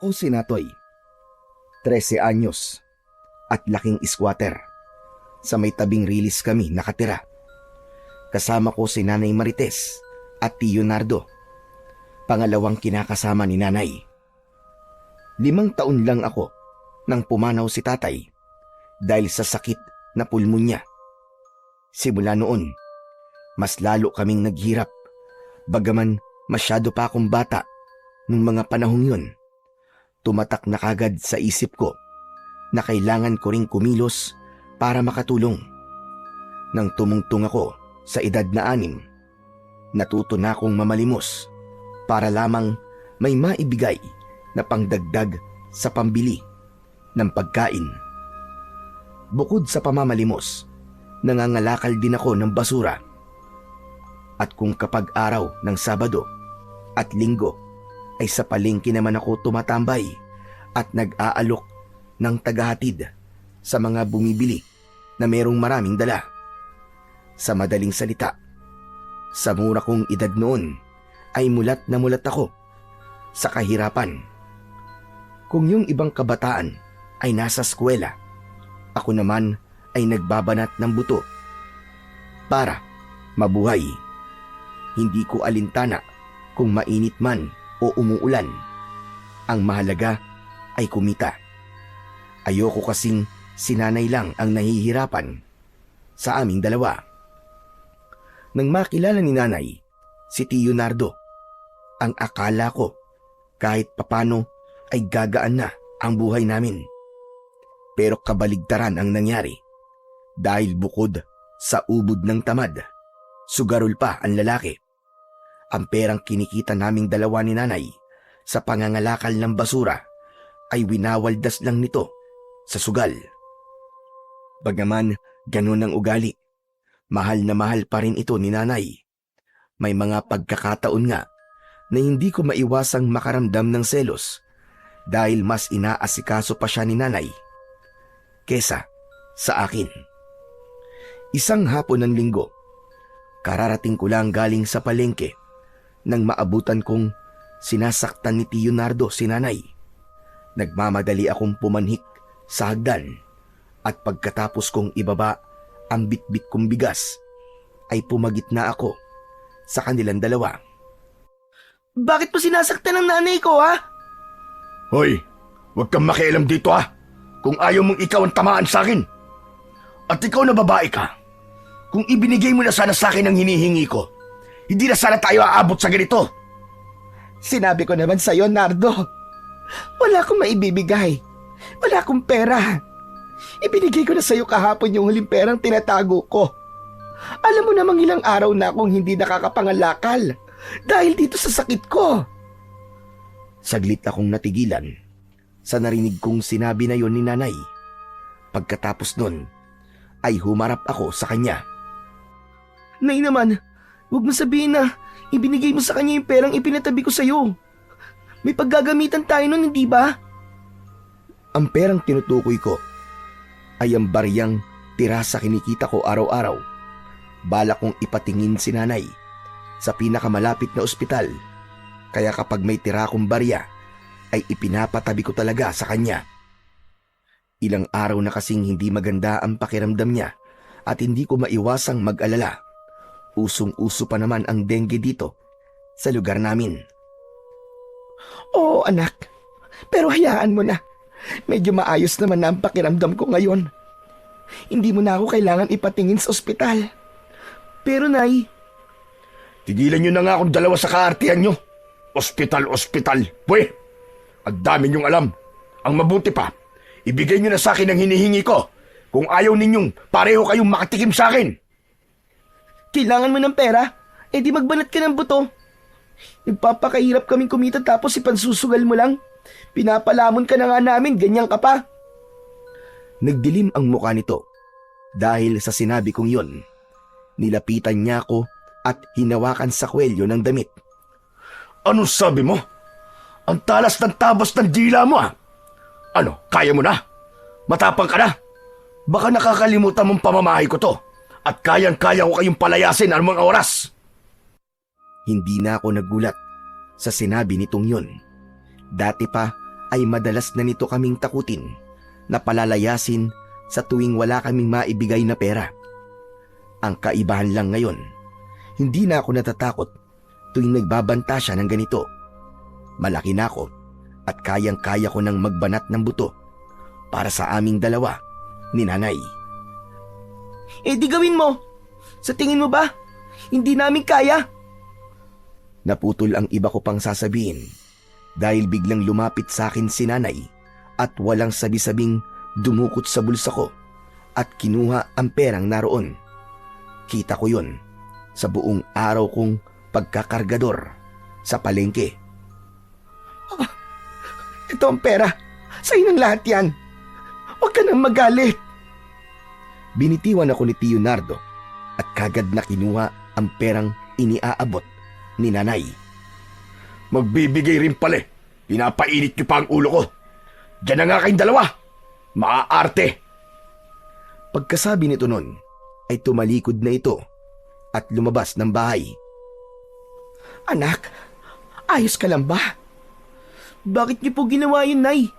Ako si Natoy, 13 anyos at laking squatter. Sa may tabing rilis kami nakatira. Kasama ko si Nanay Marites at Tio Nardo, pangalawang kinakasama ni Nanay. 5 taon lang ako nang pumanaw si Tatay dahil sa sakit na pulmonya. Simula noon, mas lalo kaming naghirap, bagaman masyado pa akong bata nung mga panahong yun. Tumatak na kagad sa isip ko na kailangan ko ring kumilos para makatulong. Nang tumungtong ako sa edad na 6, natuto na akong mamalimos para lamang may maibigay na pangdagdag sa pambili ng pagkain. Bukod sa pamamalimos, nangangalakal din ako ng basura. At kung kapag araw ng Sabado at Linggo ay sa palengke naman ako tumatambay at nag-aalok ng tagahatid sa mga bumibili na merong maraming dala. Sa madaling salita, sa mura kong edad noon ay mulat na mulat ako sa kahirapan. Kung yung ibang kabataan ay nasa eskwela, ako naman ay nagbabanat ng buto para mabuhay. Hindi ko alintana kung mainit man o umuulan. Ang mahalaga ay kumita. Ayoko kasing sinanay lang ang nahihirapan sa aming dalawa. Nang makilala ni Nanay si Tio Nardo, ang akala ko kahit papano ay gagaan na ang buhay namin. Pero kabaligtaran ang nangyari dahil bukod sa ubod ng tamad, sugarol pa ang lalaki. Ang perang kinikita naming dalawa ni Nanay sa pangangalakal ng basura ay winawaldas lang nito sa sugal. Bagaman ganun ang ugali, mahal na mahal pa rin ito ni Nanay. May mga pagkakataon nga na hindi ko maiwasang makaramdam ng selos dahil mas inaasikaso pa siya ni Nanay kesa sa akin. Isang hapon ng Linggo, kararating ko lang galing sa palengke nang maabutan kong sinasaktan ni Tio Nardo si Nanay. Nagmamadali akong pumanhik sa hagdan at pagkatapos kong ibaba ang bitbit kong bigas ay pumagit na ako sa kanilang dalawa. Bakit mo sinasaktan ang nanay ko, ha? Hoy, huwag kang makialam dito ha, kung ayaw mong ikaw ang tamaan sa akin. At ikaw na babae ka, kung ibinigay mo na sana sa akin ang hinihingi ko, hindi na sana tayo aabot sa ganito. Sinabi ko naman sa'yo, Nardo. Wala akong maibibigay. Wala akong pera. Ibinigay ko na sa'yo kahapon yung huling perang tinatago ko. Alam mo namang ilang araw na akong hindi nakakapangalakal dahil dito sa sakit ko. Saglit akong natigilan sa narinig kong sinabi na yon ni Nanay. Pagkatapos nun, ay humarap ako sa kanya. Nay naman, huwag mo sabihin na ibinigay mo sa kanya yung perang ipinatabi ko sa'yo. May paggagamitan tayo nun, hindi ba? Ang perang tinutukoy ko ay ang bariyang tira sa kinikita ko araw-araw. Bala kong ipatingin si Nanay sa pinakamalapit na ospital. Kaya kapag may tira akong barya, ay ipinapatabi ko talaga sa kanya. Ilang araw na kasing hindi maganda ang pakiramdam niya at hindi ko maiwasang mag-alala. Usong-uso pa naman ang dengue dito sa lugar namin. Oo, anak. Pero hayaan mo na. Medyo maayos naman na ang pakiramdam ko ngayon. Hindi mo na ako kailangan ipatingin sa ospital. Pero, Nay... Tigilan nyo na nga akong dalawa sa kaartihan nyo. Ospital. Pwe, ang dami nyong alam. Ang mabuti pa, ibigay nyo na sa akin ang hinihingi ko. Kung ayaw ninyong, pareho kayong makatikim sa akin. Kailangan mo ng pera? Eh di magbanat ka ng buto. Nagpapakahirap kaming kumita tapos ipansusugal mo lang. Pinapalamon ka na nga namin, ganyan ka pa. Nagdilim ang mukha nito dahil sa sinabi kong yon. Nilapitan niya ako at hinawakan sa kwelyo ng damit. Ano sabi mo? Ang talas ng tabas ng dila mo ah. Ano, kaya mo na? Matapang ka na? Baka nakakalimutan mong pamamahay ko to at kayang-kaya ko kayong palayasin anumang oras. Hindi na ako nagulat sa sinabi nitong yun. Dati pa ay madalas na nito kaming takutin na palalayasin sa tuwing wala kaming maibigay na pera. Ang kaibahan lang ngayon, hindi na ako natatakot tuwing nagbabanta siya ng ganito. Malaki na ako at kayang-kaya ko nang magbanat ng buto para sa aming dalawa ni Nanay. Eh di gawin mo! Sa tingin mo ba, hindi namin kaya? Naputol ang iba ko pang sasabihin dahil biglang lumapit sa akin si Nanay at walang sabi-sabing dumukot sa bulsa ko at kinuha ang perang naroon. Kita ko yun sa buong araw kong pagkakargador sa palengke. Ito ang pera. Sa'yo ng lahat yan. Huwag ka nang magalit. Binitiwan ako ni Tio Nardo at kagad na kinuha ang perang iniaabot ni Nanay. Magbibigay rin pala. Pinapainit niyo pa ang ulo ko. Diyan na nga kayong dalawa. Maaarte. Pagkasabi nito nun, ay tumalikod na ito at lumabas ng bahay. Anak, ayos ka lang ba? Bakit niyo po ginawa yun, Nay?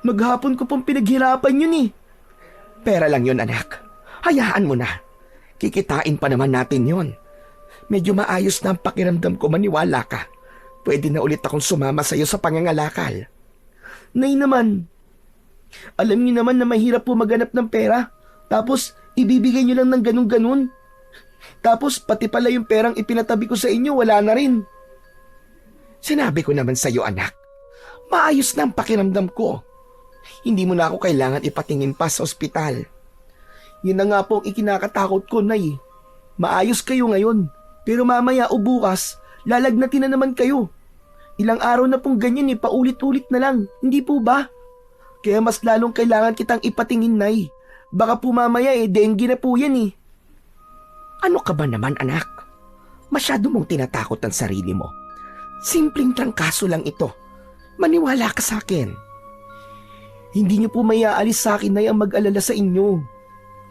Maghapon ko pong pinaghirapan yun eh. Pera lang yun, anak. Hayaan mo na. Kikitain pa naman natin yun. Medyo maayos na ang pakiramdam ko, maniwala ka. Pwede na ulit akong sumama sa'yo sa pangangalakal. Nay naman, alam niyo naman na mahirap po maghanap ng pera. Tapos, ibibigay niyo lang ng ganun-ganun. Tapos, pati pala yung perang ipinatabi ko sa inyo, wala na rin. Sinabi ko naman sa'yo, anak. Maayos na ang pakiramdam ko. Hindi mo na ako kailangan ipatingin pa sa ospital. Yun na nga po ang ikinakatakot ko, Nay. Maayos kayo ngayon, pero mamaya o bukas, lalagnatin na naman kayo. Ilang araw na pong ganyan paulit-ulit na lang, hindi po ba? Kaya mas lalong kailangan kitang ipatingin, Nay. Baka po mamaya dengue na po yan eh. Ano ka ba naman, anak? Masyado mong tinatakot ang sarili mo. Simpleng trangkaso lang ito. Maniwala ka sa akin. Hindi niyo po mayaalis sa akin, Nay, ang mag-alala sa inyo.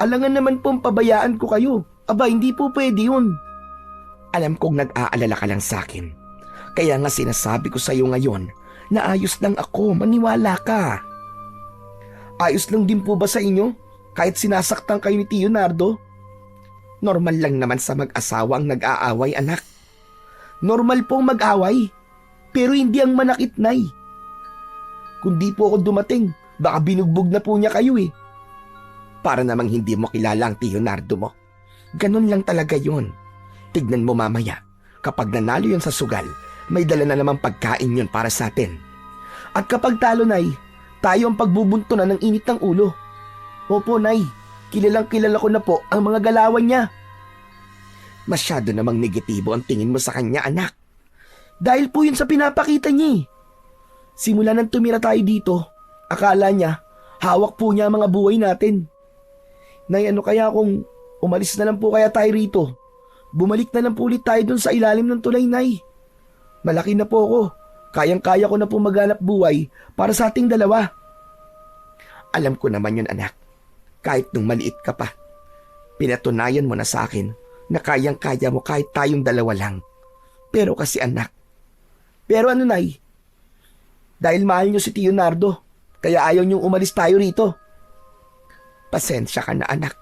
Alangan naman pong pabayaan ko kayo. Aba, hindi po pwede yun. Alam kong nag-aalala ka lang sa akin. Kaya nga sinasabi ko sa iyo ngayon na ayos lang ako, maniwala ka. Ayos lang din po ba sa inyo? Kahit sinasaktan kayo ni Tio Nardo? Normal lang naman sa mag-asawa ang nag-aaway, anak. Normal pong mag-away. Pero hindi ang manakit, Nay. Kung di po ako dumating, baka binugbog na po niya kayo eh. Para namang hindi mo kilala ang Tio Nardo mo. Ganun lang talaga yun. Tignan mo mamaya, kapag nanalo yun sa sugal, may dala na namang pagkain yun para sa atin. At kapag talo, Nay, tayo ang pagbubuntunan ng init ng ulo. Opo, Nay, kilalang kilala ko na po ang mga galawan niya. Masyado namang negatibo ang tingin mo sa kanya, anak. Dahil po yun sa pinapakita niya eh. Simula nang tumira tayo dito, akala niya, hawak po niya ang mga buhay natin. Nay, ano kaya kung umalis na lang po kaya tayo rito? Bumalik na lang po ulit tayo dun sa ilalim ng tulay, Nay. Malaki na po ako. Kayang-kaya ko na po maghanap buhay para sa ating dalawa. Alam ko naman yun, anak. Kahit nung maliit ka pa, pinatunayan mo na sa akin na kayang-kaya mo kahit tayong dalawa lang. Pero kasi anak, pero ano, Nay? Dahil mahal niyo si Tio Nardo, kaya ayaw niyong umalis tayo rito. Pasensya ka na, anak.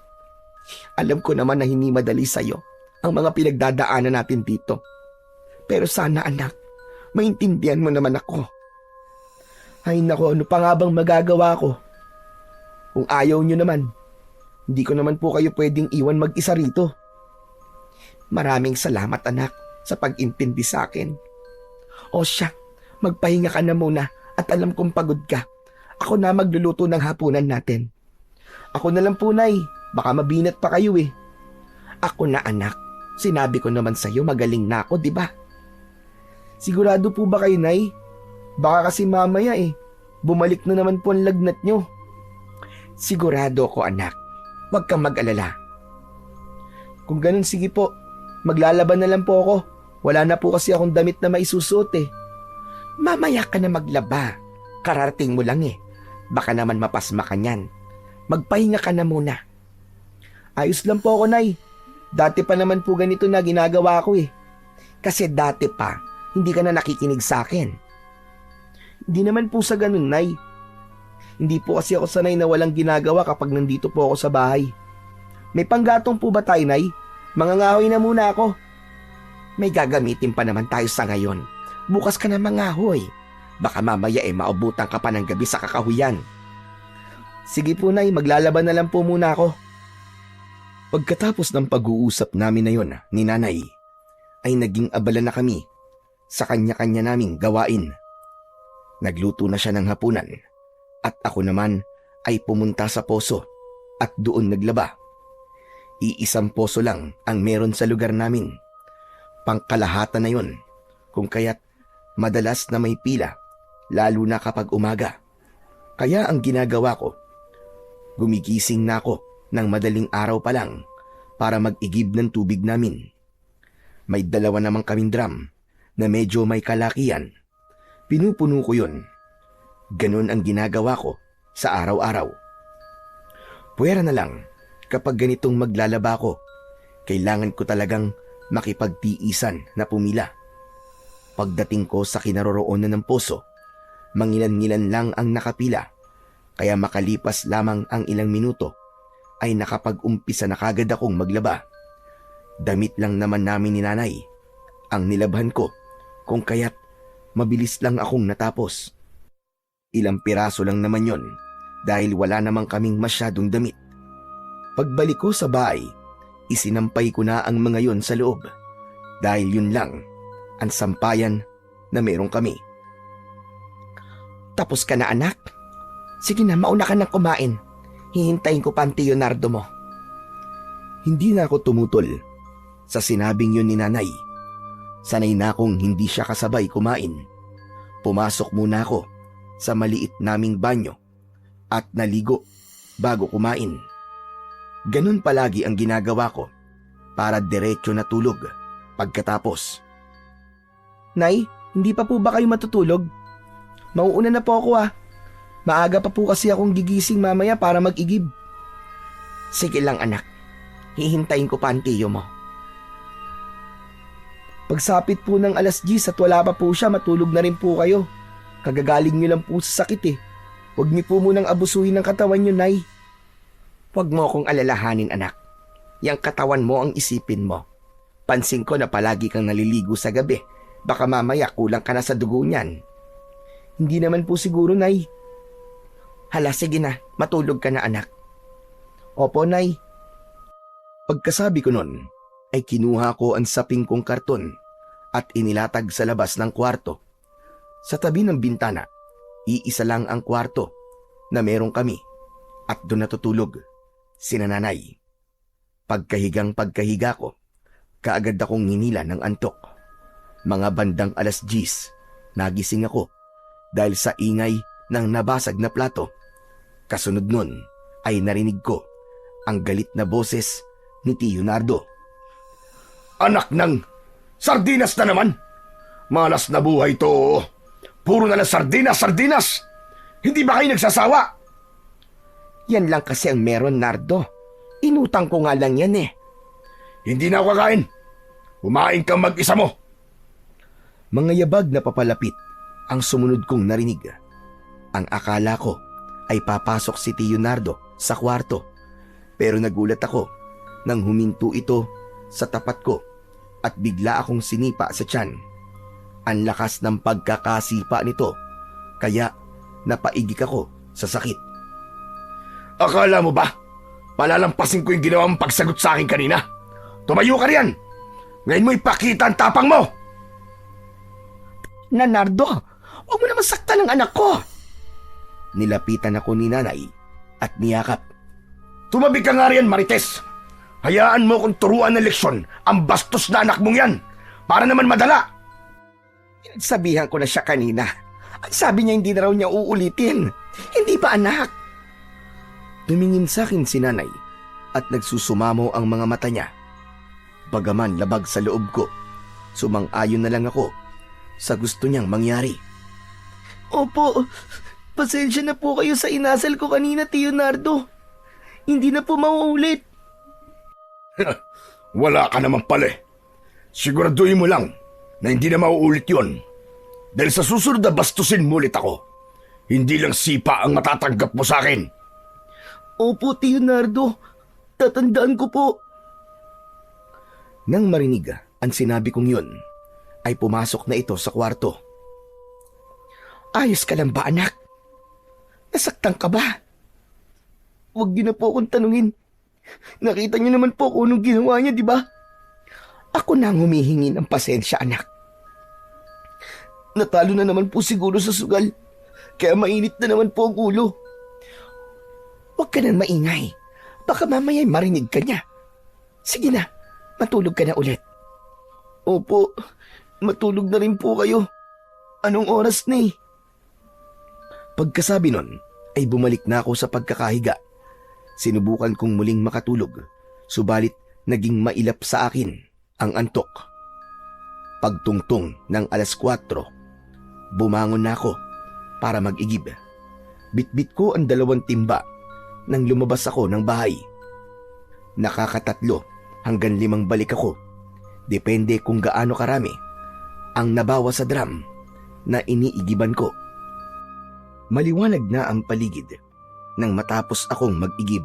Alam ko naman na hindi madali sa'yo ang mga pinagdadaanan natin dito. Pero sana, anak, maintindihan mo naman ako. Ay nako, ano pa nga bang magagawa ko? Kung ayaw niyo naman, hindi ko naman po kayo pwedeng iwan mag-isa rito. Maraming salamat, anak, sa pag-intindi sa akin. O siya, magpahinga ka na muna at alam kong pagod ka. Ako na magluluto ng hapunan natin. Ako na lang po, Nay. Baka mabinat pa kayo eh. Ako na, anak. Sinabi ko naman sa'yo magaling na ako, di ba? Sigurado po ba kayo, Nay? Baka kasi mamaya bumalik na naman po ang lagnat nyo. Sigurado ako, anak. Huwag kang mag-alala. Kung ganun, sige po. Maglalaban na lang po ako. Wala na po kasi akong damit na maisusuot eh. Mamaya ka na maglaba. Kararating mo lang eh. Baka naman mapasma ka niyan. Magpahinga ka na muna. Ayos lang po ako, Nay. Dati pa naman po ganito na ginagawa ko eh. Kasi dati pa, hindi ka na nakikinig sa akin. Hindi naman po sa ganun, Nay. Hindi po kasi ako sanay na walang ginagawa kapag nandito po ako sa bahay. May panggatong po ba tayo, Nay? Mangangahoy na muna ako. May gagamitin pa naman tayo sa ngayon. Bukas ka na mangahoy. Baka mamaya maubutan ka pa ng gabi sa kakahuyan. Sige po, Nay, maglalaban na lang po muna ako. Pagkatapos ng pag-uusap namin na yon ni Nanay, ay naging abala na kami sa kanya-kanya naming gawain. Nagluto na siya ng hapunan at ako naman ay pumunta sa poso at doon naglaba. Iisang poso lang ang meron sa lugar namin. Pangkalahatan na yon, kung kaya't madalas na may pila, lalo na kapag umaga. Kaya ang ginagawa ko, gumigising na ako ng madaling araw pa lang para mag-igib ng tubig namin. May dalawa namang kaming drum na medyo may kalakihan. Pinupuno ko yun. Ganun ang ginagawa ko sa araw-araw. Puwera na lang, kapag ganitong maglalaba ko, kailangan ko talagang makipagtiisan na pumila. Pagdating ko sa kinaroroonan ng poso, mangilan-ngilan lang ang nakapila, kaya makalipas lamang ang ilang minuto, ay nakapag-umpisa na kagad akong maglaba. Damit lang naman namin ni Nanay ang nilabhan ko, kung kaya't mabilis lang akong natapos. Ilang piraso lang naman yon dahil wala namang kaming masyadong damit. Pagbalik ko sa bahay, isinampay ko na ang mga yon sa loob dahil yun lang ang sampayan na meron kami. Tapos ka na, anak? Sige na, mauna ka nang kumain. Hihintayin ko pa ang Tio Nardo mo. Hindi na ako tumutol sa sinabing yun ni Nanay. Sanay na akong hindi siya kasabay kumain. Pumasok muna ako sa maliit naming banyo at naligo bago kumain. Ganun palagi ang ginagawa ko para diretso na tulog pagkatapos. Nay, hindi pa po ba kayo matutulog? Mauuna na po ako Maaga pa po kasi akong gigising mamaya para mag-igib. Sige lang, anak. Hihintayin ko pa ang tiyo mo. Pagsapit po ng 10:00 at wala pa po siya, matulog na rin po kayo. Kagagaling niyo lang po sa sakit eh. Huwag niyo po munang abusuhin ng katawan niyo, Nay. Huwag mo akong alalahanin, anak. Yang katawan mo ang isipin mo. Pansin ko na palagi kang naliligo sa gabi. Baka mamaya kulang ka na sa dugo niyan. Hindi naman po siguro, Nay. Hala, sige na. Matulog ka na, anak. Opo, Nay. Pagkasabi ko nun, ay kinuha ko ang saping kong karton at inilatag sa labas ng kwarto. Sa tabi ng bintana, iisa lang ang kwarto na meron kami at doon natutulog sina Nanay. Pagkahiga ko, kaagad akong hinila ng antok. Mga bandang 10:00, nagising ako dahil sa ingay ng nabasag na plato. Kasunod nun ay narinig ko ang galit na boses ni Tio Nardo. Anak ng sardinas na naman! Malas na buhay to. Puro na lang sardinas! Hindi ba kayo nagsasawa? Yan lang kasi ang meron, Nardo. Inutang ko nga lang yan eh. Hindi na ako kakain. Kumain kang mag-isa mo. Mga yabag na papalapit ang sumunod kong narinig. Ang akala ko ay papasok si Tio Nardo sa kwarto, pero nagulat ako nang huminto ito sa tapat ko at bigla akong sinipa sa tiyan. Ang lakas ng pagkakasipa nito, kaya napaigik ako sa sakit. Akala mo ba palalampasin ko yung ginawang pagsagot sa akin kanina? Tumayo ka riyan! Ngayon mo ipakita ang tapang mo! Nardo, huwag mo naman saktan ang anak ko! Nilapitan ako ni Nanay at niyakap. Tumabi ka nga riyan, Marites! Hayaan mo kung turuan ng leksyon ang bastos na anak mong yan para naman madala! Sabihan ko na siya kanina. At sabi niya hindi na raw niya uulitin. Hindi ba, anak? Tumingin sa akin si Nanay at nagsusumamo ang mga mata niya. Bagaman labag sa loob ko, sumang-ayon na lang ako sa gusto niyang mangyari. Opo, pasensya na po kayo sa inasal ko kanina, Tio Nardo. Hindi na po mauulit. Wala ka naman pala eh. Siguraduhin mo lang na hindi na mauulit yon. Dahil sa susunod na bastusin mo ulit ako, hindi lang sipa ang matatanggap mo sa akin. Opo, Tio Nardo. Tatandaan ko po. Nang marinig ang sinabi kong yun, ay pumasok na ito sa kwarto. Ayos ka lang ba, anak? Nasaktan ka ba? Huwag niyo na po akong tanungin. Nakita niyo naman po kung anong ginawa niya, di ba? Ako na ang humihingi ng pasensya, anak. Natalo na naman po siguro sa sugal, kaya mainit na naman po ang ulo. Huwag ka nang maingay. Baka mamaya marinig ka niya. Sige na, matulog ka na ulit. Opo, matulog na rin po kayo. Anong oras na eh? Pagkasabi nun, ay bumalik na ako sa pagkakahiga. Sinubukan kong muling makatulog, subalit naging mailap sa akin ang antok. Pagtungtong ng 4:00, bumangon na ako para mag-igib. Bitbit ko ang 2 timba nang lumabas ako ng bahay. Nakaka3 hanggang 5 balik ako. Depende kung gaano karami ang nabawa sa drum na iniigiban ko. Maliwanag na ang paligid nang matapos akong mag-igib.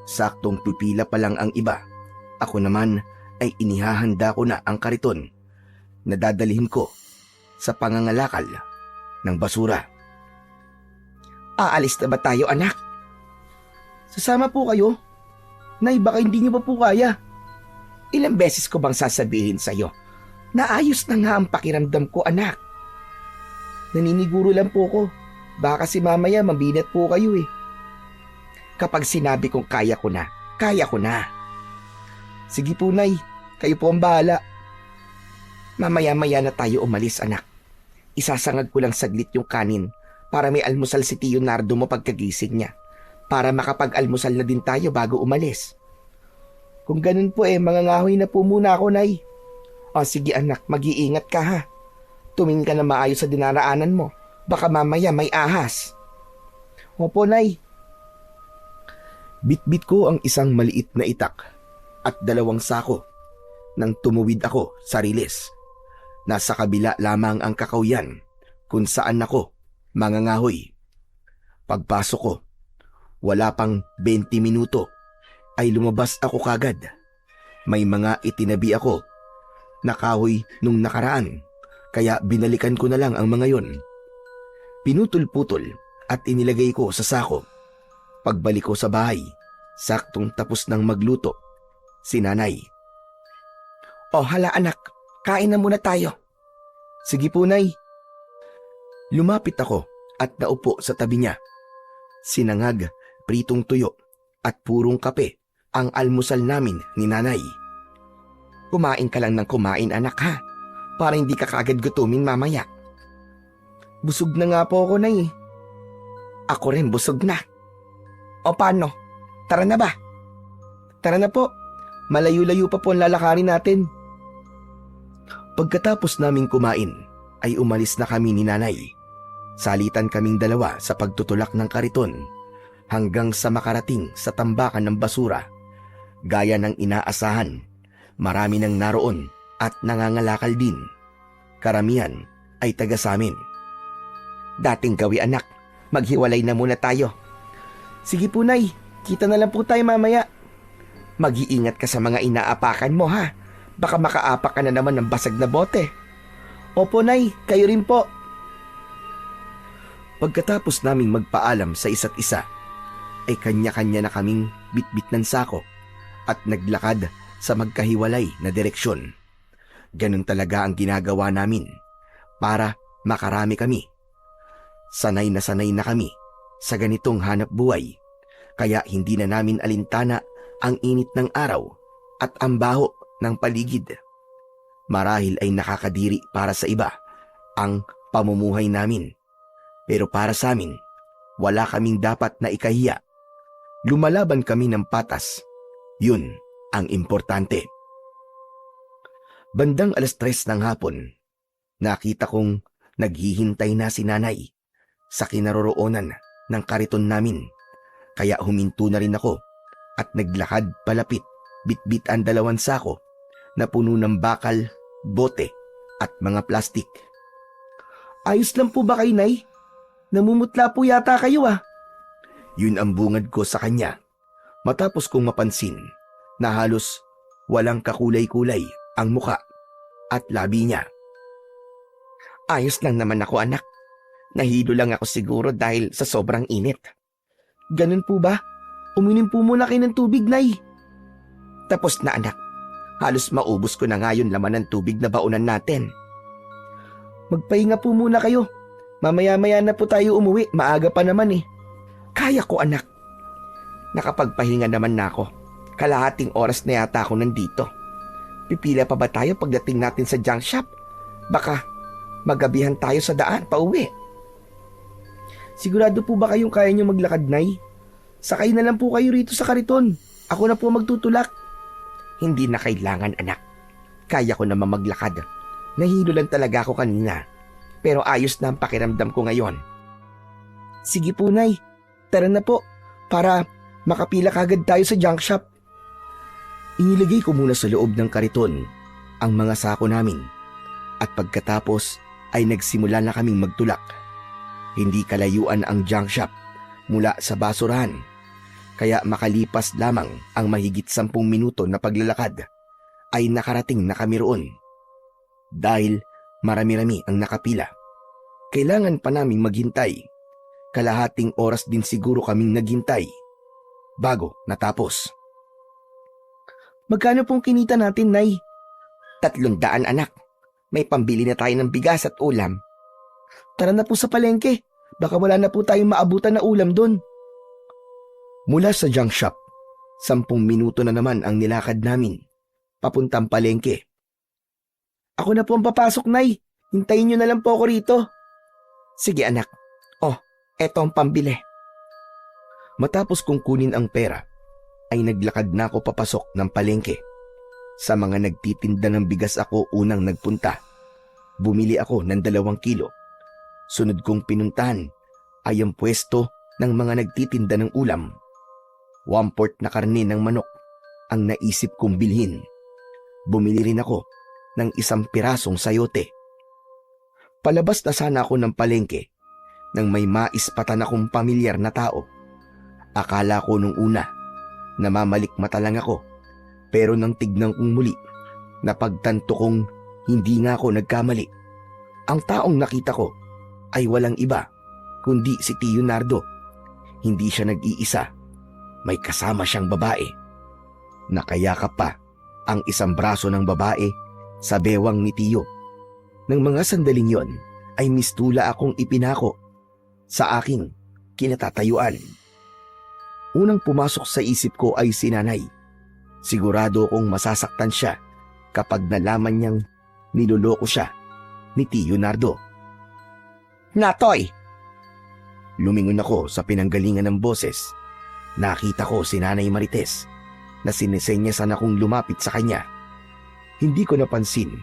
Saktong pipila pa lang ang iba. Ako naman ay inihahanda ko na ang kariton na dadalhin ko sa pangangalakal ng basura. Aalis na ba tayo, anak? Sasama po kayo? Nay, baka hindi niyo pa po kaya. Ilang beses ko bang sasabihin sa'yo na ayos na nga ang pakiramdam ko, anak? Naniniguro lang po ko. Baka si mamaya mabinat po kayo eh. Kapag sinabi kong kaya ko na, kaya ko na. Sige po, Nay. Kayo po ang bahala. Mamaya-maya na tayo umalis, anak. Isasangag ko lang saglit yung kanin para may almusal si Tio Nardo mo pagkagising niya. Para makapag-almusal na din tayo bago umalis. Kung ganun po mangangahoy na po muna ako, Nay. O sige anak, mag-iingat ka ha. Tumingin ka na maayos sa dinaraanan mo. Baka mamaya may ahas. Opo, Nay. Bitbit ko ang isang maliit na itak at 2 sako nang tumuwid ako sa riles. Nasa kabila lamang ang kakawyan kung saan ako mangangahoy. Pagpasok ko, wala pang 20 minuto ay lumabas ako kagad. May mga itinabi ako na kahoy nung nakaraan, kaya binalikan ko na lang ang mga yon. Pinutol-putol at inilagay ko sa sako. Pagbalik ko sa bahay, saktong tapos nang magluto si nanay. O hala anak, kain na muna tayo. Sige po, Nay. Lumapit ako at naupo sa tabi niya. Sinangag, pritong tuyo at purong kape ang almusal namin ni nanay. Kumain ka lang ng kumain, anak ha, para hindi ka kaagad gutumin mamaya. Busog na nga po ako, Nay. Ako rin busog na. O paano? Tara na ba? Tara na po. Malayo-layo pa po ang lalakarin natin. Pagkatapos naming kumain, ay umalis na kami ni nanay. Salitan kaming 2 sa pagtutulak ng kariton hanggang sa makarating sa tambakan ng basura. Gaya ng inaasahan, marami nang naroon at nangangalakal din. Karamihan ay taga sa amin. Dating gawi anak, maghiwalay na muna tayo. Sige po, Nay, kita na lang po tayo mamaya. Mag-iingat ka sa mga inaapakan mo ha. Baka makaapak ka na naman ng basag na bote. Opo, Nay, kayo rin po. Pagkatapos naming magpaalam sa isa't isa, ay kanya-kanya na kaming bitbit ng sako at naglakad sa magkahiwalay na direksyon. Ganun talaga ang ginagawa namin para makarami kami. Sanay na kami sa ganitong hanap buhay, kaya hindi na namin alintana ang init ng araw at ang baho ng paligid. Marahil ay nakakadiri para sa iba ang pamumuhay namin, pero para sa amin, wala kaming dapat na ikahiya. Lumalaban kami ng patas. Yun ang importante. Bandang 3:00 ng hapon, nakita kong naghihintay na si nanay sa kinaroroonan ng kariton namin, kaya huminto na rin ako at naglakad palapit, bitbit ang 2 sako na puno ng bakal, bote at mga plastik. Ayos lang po ba kayo, Nay? Namumutla po yata kayo ah. Yun ang bungad ko sa kanya matapos kong mapansin na halos walang kakulay-kulay ang muka at labi niya. Ayos lang naman ako, anak. Nahilo lang ako siguro dahil sa sobrang init. Ganun po ba? Uminom po muna kayo ng tubig, Nay. Tapos na, anak. Halos maubos ko na nga yung laman ng tubig na baunan natin. Magpahinga po muna kayo. Mamaya-maya na po tayo umuwi. Maaga pa naman eh. Kaya ko, anak. Nakapagpahinga naman na ako. Kalahating oras na yata ako nandito. Pipila pa ba tayo pagdating natin sa junk shop? Baka magabihan tayo sa daan pauwi. Sigurado po ba kayong kaya nyo maglakad, Nay? Sakay na lang po kayo rito sa kariton. Ako na po magtutulak. Hindi na kailangan, anak. Kaya ko naman maglakad. Nahilo lang talaga ako kanina. Pero ayos na ang pakiramdam ko ngayon. Sige po, Nay. Tara na po. Para makapila kagad tayo sa junk shop. Inilagay ko muna sa loob ng kariton ang mga sako namin at pagkatapos ay nagsimula na kaming magtulak. Hindi kalayuan ang junk shop mula sa basurahan, kaya makalipas lamang ang mahigit 10 minuto na paglalakad ay nakarating na kami roon. Dahil marami-rami ang nakapila, kailangan pa naming maghintay. Kalahating oras din siguro kaming naghintay bago natapos. Magkano pong kinita natin, Nay? 300, anak. May pambili na tayo ng bigas at ulam. Tara na po sa palengke. Baka wala na po tayong maabutan na ulam doon. Mula sa junk shop, 10 minuto na naman ang nilakad namin papuntang palengke. Ako na po ang papasok, Nay. Hintayin niyo na lang po ako rito. Sige, anak. Oh, eto ang pambili. Matapos kong kunin ang pera, ay naglakad na ako papasok ng palengke. Sa mga nagtitinda ng bigas ako unang nagpunta. Bumili ako ng 2 kilo. Sunod kong pinuntahan ay ang pwesto ng mga nagtitinda ng ulam. 1/4 na karne ng manok ang naisip kong bilhin. Bumili rin ako ng 1 pirasong sayote. Palabas na sana ako ng palengke nang may maispatan akong pamilyar na tao. Akala ko nung una namamalikmata lang ako, pero nang tignan kong muli, napagtanto kong hindi nga ako nagkamali. Ang taong nakita ko ay walang iba kundi si Tio Nardo. Hindi siya nag-iisa, may kasama siyang babae. Nakayakap pa ang isang braso ng babae sa bewang ni Tio. Nang mga sandaling yon ay mistula akong ipinako sa aking kinatatayuan. Unang pumasok sa isip ko ay si Nanay. Sigurado kong masasaktan siya kapag nalaman niyang niloloko siya ni Tio Nardo. Natoy! Lumingon ako sa pinanggalingan ng boses. Nakita ko si Nanay Marites na sinisenyasan akong lumapit sa kanya. Hindi ko napansin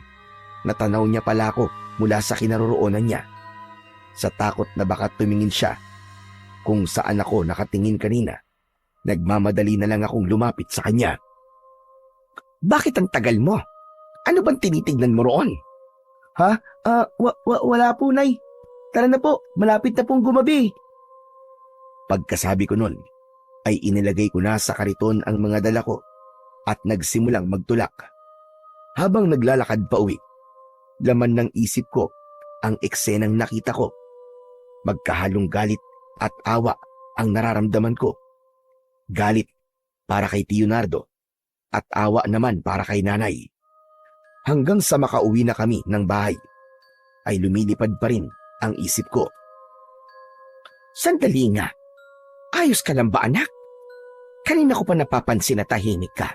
na tanaw niya pala ako mula sa kinaroroonan niya. Sa takot na baka tumingin siya kung saan ako nakatingin kanina, nagmamadali na lang akong lumapit sa kanya. Bakit ang tagal mo? Ano bang tinitignan mo roon? Ha? Wala po, Nay. Tara na po, malapit na pong gumabi. Pagkasabi ko nun, ay inilagay ko na sa kariton ang mga dala ko at nagsimulang magtulak. Habang naglalakad pa uwi, laman ng isip ko ang eksenang nakita ko. Magkahalong galit at awa ang nararamdaman ko. Galit para kay Tio Nardo at awa naman para kay Nanay. Hanggang sa makauwi na kami ng bahay, ay lumilipad pa rin ang isip ko. Sandali nga. Ayos ka lang ba, anak? Kanina ko pa napapansin na tahimik ka.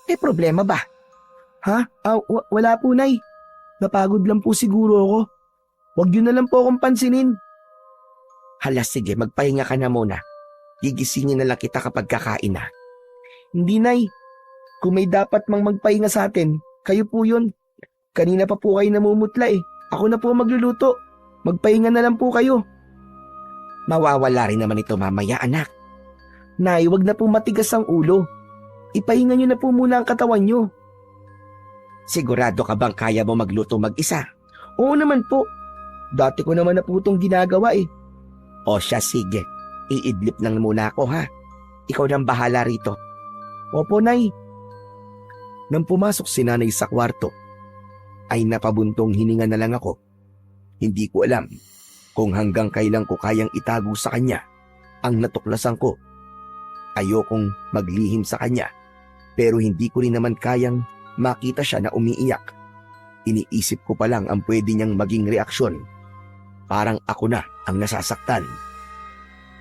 May problema ba? Ha? Wala po, Nay. Napagod lang po siguro ako. Huwag yun na lang po akong pansinin. Hala, sige, magpahinga ka na muna. Gigisingin na lang kita kapag kakain na. Hindi, Nay. Kung may dapat mang magpahinga sa atin, kayo po yun. Kanina pa po kayo namumutla eh. Ako na po magluluto. Magpahinga na lang po kayo. Mawawala rin naman ito mamaya, anak. Nay, wag na po matigas ang ulo. Ipahinga nyo na po muna ang katawan nyo. Sigurado ka bang kaya mo magluto mag-isa? Oo naman po. Dati ko naman na po itong ginagawa eh. O siya, sige. Iidlip lang muna ako ha. Ikaw nang bahala rito. Opo, Nay. Nang pumasok si nanay sa kwarto, ay napabuntong hininga na lang ako. Hindi ko alam kung hanggang kailan ko kayang itago sa kanya ang natuklasan ko. Ayokong maglihim sa kanya, pero hindi ko rin naman kayang makita siya na umiiyak. Iniisip ko pa lang ang pwede niyang maging reaksyon. Parang ako na ang nasasaktan.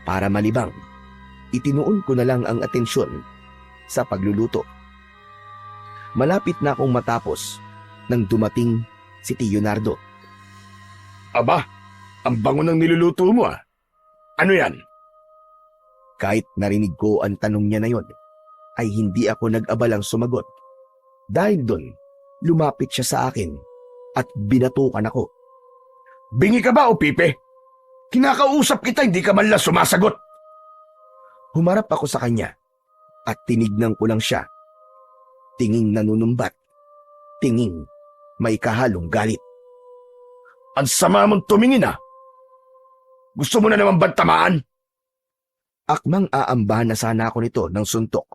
Para malibang, itinuon ko na lang ang atensyon sa pagluluto. Malapit na akong matapos nang dumating si Tio Nardo. Aba, ang bango ng niluluto mo ah. Ano yan? Kahit narinig ko ang tanong niya na yon, ay hindi ako nag-abalang sumagot. Dahil doon, lumapit siya sa akin at binatukan ako. Bingi ka ba o pipe? Kinakausap kita, hindi ka man lang sumasagot. Humarap ako sa kanya at tinignan ko lang siya. Tinging nanunumbat, tinging may kahalong galit. Ang sama mong tumingin ah. Gusto mo na naman bantamaan? Akmang aambahan na sana ako nito ng suntok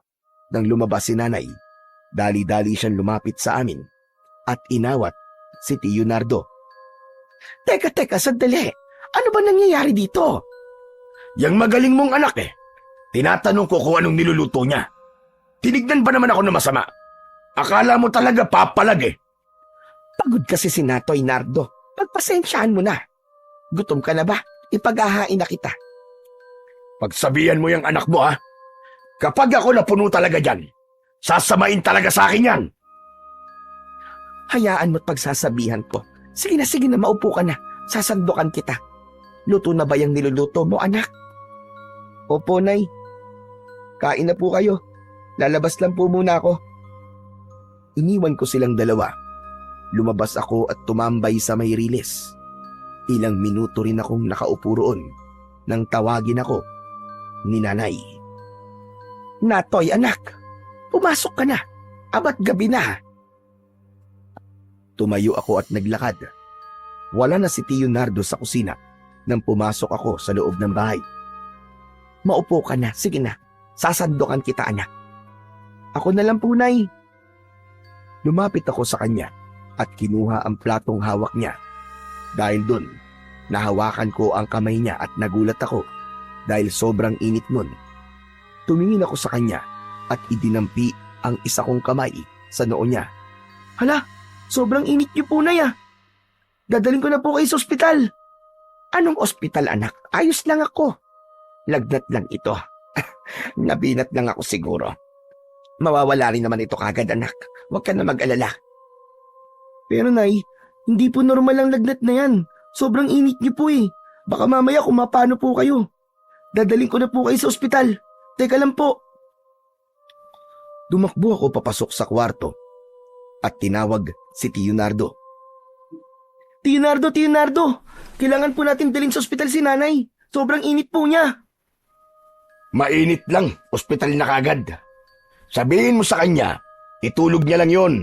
nang lumabas si nanay. Dali-dali siyang lumapit sa amin at inawat si Tio Nardo. Teka, sandali. Ano ba nangyayari dito? Yang magaling mong anak eh. Tinatanong ko kung anong niluluto niya. Tinignan ba naman ako na masama? Akala mo talaga papalag eh. Pagod kasi si Natoy Nardo. Pagpasensyaan mo na. Gutom ka na ba? Ipag-ahain na kita. Pagsabihan mo yung anak mo ha. Kapag ako napuno talaga dyan, sasamain talaga sa akin yan. Hayaan mo't pagsasabihan ko. Sige na, maupo ka na. Sasandukan kita. Luto na ba yung niluluto mo, anak? Opo, Nay. Kain na po kayo. Lalabas lang po muna ako. Iniwan ko silang dalawa. Lumabas ako at tumambay sa may riles. Ilang minuto rin akong nakaupo roon nang tawagin ako ni nanay. Natoy, anak. Pumasok ka na. Abat gabi na. Tumayo ako at naglakad. Wala na si Tio Nardo sa kusina nang pumasok ako sa loob ng bahay. Maupo ka na. Sige na. Sasandukan kita, anak. Ako na lang po, Nay. Lumapit ako sa kanya at kinuha ang platong hawak niya. Dahil dun, nahawakan ko ang kamay niya at nagulat ako dahil sobrang init nun. Tumingin ako sa kanya at idinampi ang isa kong kamay sa noo niya. Hala, sobrang init niyo po, Nay ah. Dadaling ko na po kayo sa ospital. Anong ospital, anak? Ayos lang ako. Lagnat lang ito. Nabinat lang ako siguro. Mawawala rin naman ito kagad, anak. Huwag ka na mag-alala. Pero Nay, hindi po normal ang lagnat na yan. Sobrang init niyo po eh. Baka mamaya kung mapano po kayo. Dadaling ko na po kayo sa ospital. Teka lang po. Dumakbo ako papasok sa kwarto at tinawag si Tio Nardo. Tio Nardo. Kailangan po natin dalhin sa ospital si nanay. Sobrang init po niya. Mainit lang, ospital na kagad. Sabihin mo sa kanya, itulog niya lang yon.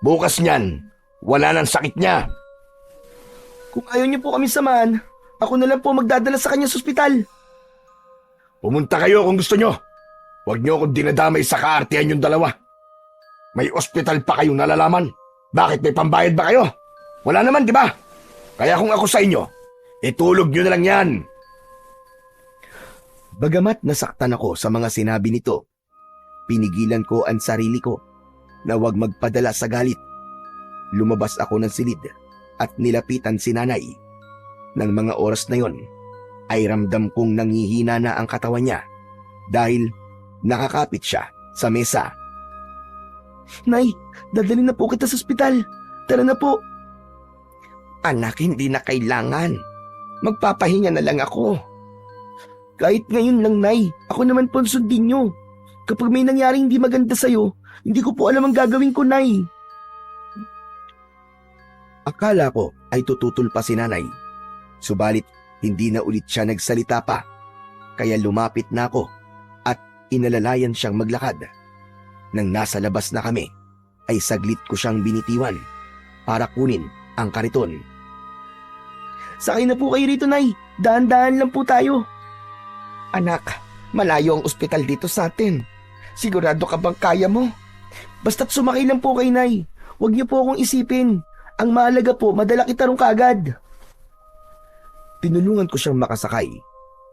Bukas niyan, wala nang sakit niya. Kung ayaw niyo po kami samahan, ako na lang po magdadala sa kanya sa ospital. Pumunta kayo kung gusto nyo. Huwag nyo akong dinadamay sa kaartihan yung dalawa. May ospital pa kayong nalalaman. Bakit may pambayad ba kayo? Wala naman, di ba? Kaya kung ako sa inyo, itulog nyo na lang yan. Bagamat nasaktan ako sa mga sinabi nito, pinigilan ko ang sarili ko na huwag magpadala sa galit. Lumabas ako ng silid at nilapitan si nanay. Nang mga oras na yon, ay ramdam kong nangihina na ang katawan niya dahil nakakapit siya sa mesa. Nay, dadalhin na po kita sa ospital. Tara na po. Anak, hindi na kailangan. Magpapahinga na lang ako. Kahit ngayon lang, Nay. Ako naman po ang sundin nyo. Kapag may nangyaring hindi maganda sa'yo, hindi ko po alam ang gagawin ko, Nay. Akala ko ay tututol pa si nanay. Subalit, hindi na ulit siya nagsalita pa. Kaya lumapit na ako at inalalayan siyang maglakad. Nang nasa labas na kami, ay saglit ko siyang binitiwan para kunin ang kariton. Sakay na po kayo rito, Nay. Dahan-dahan lang po tayo. Anak, malayo ang ospital dito sa atin. Sigurado ka bang kaya mo? Basta't sumakay lang po kay Nay. Huwag niyo po akong isipin. Ang mahalaga po, madala kita rong kaagad. Tinulungan ko siyang makasakay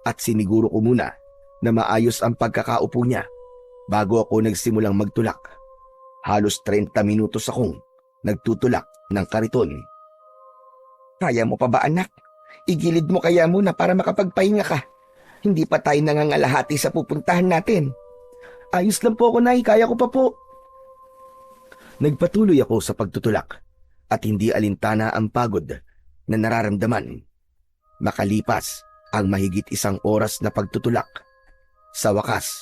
at siniguro ko muna na maayos ang pagkakaupo niya bago ako nagsimulang magtulak. Halos 30 minutos akong nagtutulak ng kariton. Kaya mo pa ba, anak? Igilid mo kaya muna para makapagpahinga ka. Hindi pa tayo nangangalahati sa pupuntahan natin. Ayos lang po ako, Nay. Kaya ko pa po. Nagpatuloy ako sa pagtutulak at hindi alintana ang pagod na nararamdaman. Makalipas ang mahigit 1 oras na pagtutulak, sa wakas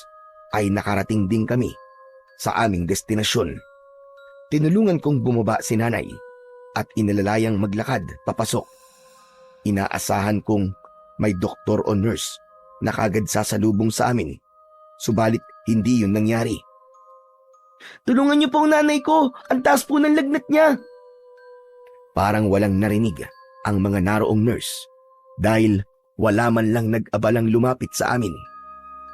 ay nakarating din kami sa aming destinasyon. Tinulungan kong bumaba si nanay at inalalayang maglakad papasok. Inaasahan kong may doktor o nurse na kagad sasalubong sa amin, subalit hindi yun nangyari. Tulungan niyo po ang nanay ko. Ang taas po ng lagnat niya. Parang walang narinig ang mga naroong nurse dahil wala man lang nag-abalang lumapit sa amin.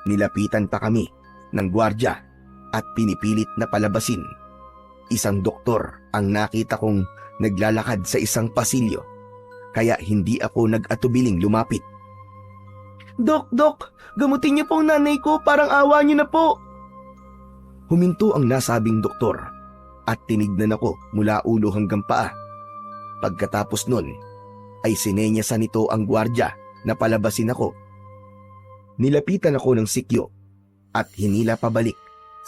Nilapitan pa kami ng gwardya at pinipilit na palabasin. Isang doktor ang nakita kong naglalakad sa isang pasilyo, kaya hindi ako nag-atubiling lumapit. Dok, gamutin niyo po ang nanay ko. Parang awa niyo na po. Huminto ang nasabing doktor at tinignan ako mula ulo hanggang paa. Pagkatapos nun, ay sinenyasan nito ang gwardya na palabasin ako. Nilapitan ako ng sikyo at hinila pabalik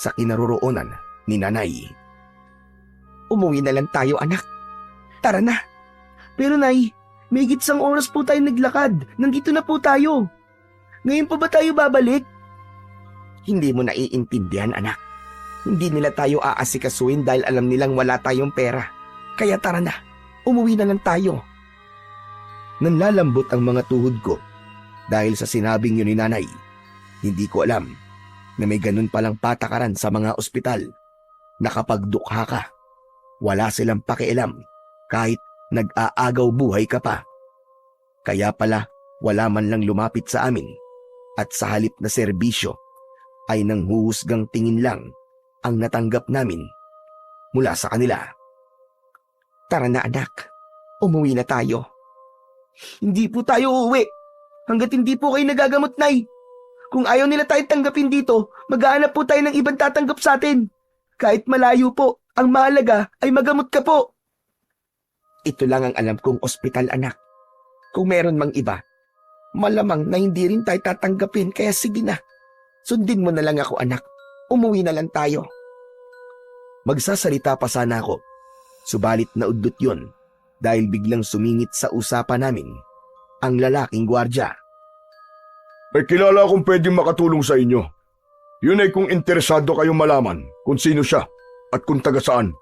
sa kinaroroonan ni nanay. Umuwi na lang tayo, anak. Tara na. Pero Nay, may higit 1 oras po tayo naglakad. Nandito na po tayo. Ngayon pa ba tayo babalik? Hindi mo naiintindihan, anak. Hindi nila tayo aasikasuin dahil alam nilang wala tayong pera. Kaya tara na, umuwi na lang tayo. Nanlalambot ang mga tuhod ko dahil sa sinabing yun ni nanay. Hindi ko alam na may ganun palang patakaran sa mga ospital na kapag dukha ka, wala silang pakialam kahit nag-aagaw buhay ka pa. Kaya pala wala man lang lumapit sa amin at sa halip na serbisyo ay nanghuhusgang tingin lang ang natanggap namin mula sa kanila. Tara na, anak. Umuwi na tayo. Hindi po tayo uuwi hanggat hindi po kayo nagagamot, Nay. Kung ayaw nila tayo tanggapin dito, maghahanap po tayo ng ibang tatanggap sa atin. Kahit malayo po, ang mahalaga ay magamot ka po. Ito lang ang alam kong ospital, anak. Kung meron mang iba, malamang na hindi rin tayo tatanggapin, kaya sige na. Sundin mo na lang ako, anak. Umuwi na lang tayo. Magsasalita pa sana ako, subalit naudlot yun dahil biglang sumingit sa usapan namin ang lalaking gwardya. May kilala akong pwedeng makatulong sa inyo. Yun ay kung interesado kayong malaman kung sino siya at kung taga saan.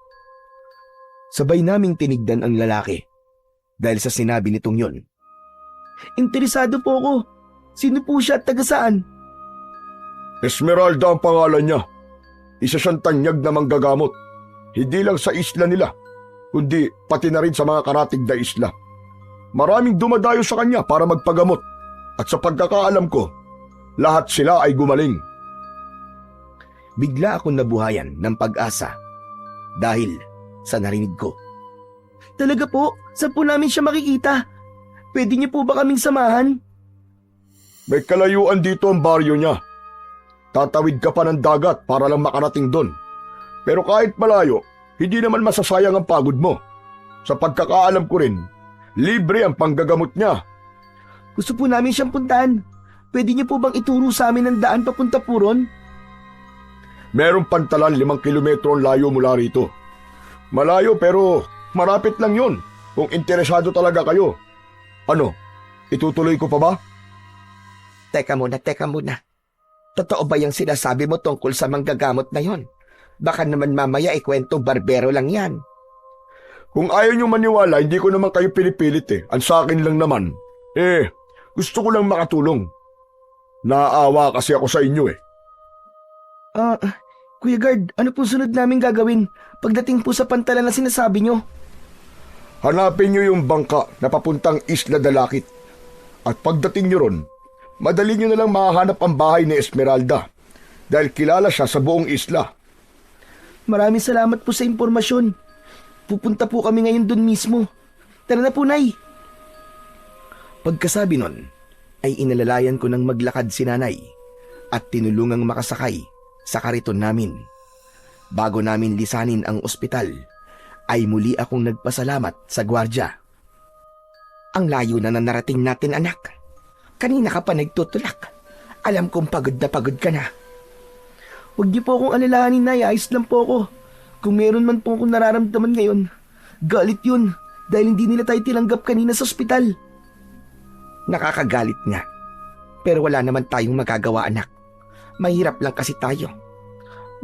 Sabay naming tinignan ang lalaki dahil sa sinabi nitong yun. Interesado po ako. Sino po siya at taga saan? Esmeralda ang pangalan niya. Isa siyang tanyag na manggagamot. Hindi lang sa isla nila, kundi pati na rin sa mga karatig na isla. Maraming dumadayo sa kanya para magpagamot. At sa pagkakaalam ko, lahat sila ay gumaling. Bigla akong nabuhayan ng pag-asa dahil sa narinig ko. Talaga po? Saan po namin siya makikita? Pwede niyo po ba kaming samahan? May kalayuan dito ang baryo niya. Tatawid ka pa ng dagat para lang makarating doon. Pero kahit malayo, hindi naman masasayang ang pagod mo. Sa pagkakaalam ko rin, libre ang panggagamot niya. Gusto po namin siyang puntahan. Pwede niyo po bang ituro sa amin ang daan papunta po ron? Merong pantalan 5 kilometro ang layo mula rito. Malayo pero marapit lang yun kung interesado talaga kayo. Ano, itutuloy ko pa ba? Teka muna. Totoo ba yung sinasabi mo tungkol sa manggagamot na yon? Baka naman mamaya kwentong barbero lang yan. Kung ayaw niyong maniwala, hindi ko naman kayo pinipilit eh. Ang sa akin lang naman. Gusto ko lang makatulong. Naaawa kasi ako sa inyo eh. Kuya Guard, ano po sunod namin gagawin pagdating po sa pantalan na sinasabi nyo? Hanapin niyo yung bangka na papuntang Isla Dalakit. At pagdating niyo ron, madali niyo na lang mahanap ang bahay ni Esmeralda dahil kilala siya sa buong isla. Maraming salamat po sa impormasyon. Pupunta po kami ngayon dun mismo. Tara na po, Nay. Pagkasabi nun, ay inalalayan ko ng maglakad si nanay at tinulungang makasakay sa kariton namin. Bago namin lisanin ang ospital, ay muli akong nagpasalamat sa gwardya. Ang layo na narating natin, anak. Kanina ka pa nagtutulak. Alam kong pagod na pagod ka na. Huwag niyo po akong alalahanin, Nay. Ayos lang po ako. Kung meron man po akong nararamdaman ngayon, galit yun dahil hindi nila tayo tinanggap kanina sa ospital. Nakakagalit nga. Pero wala naman tayong magagawa, anak. Mahirap lang kasi tayo.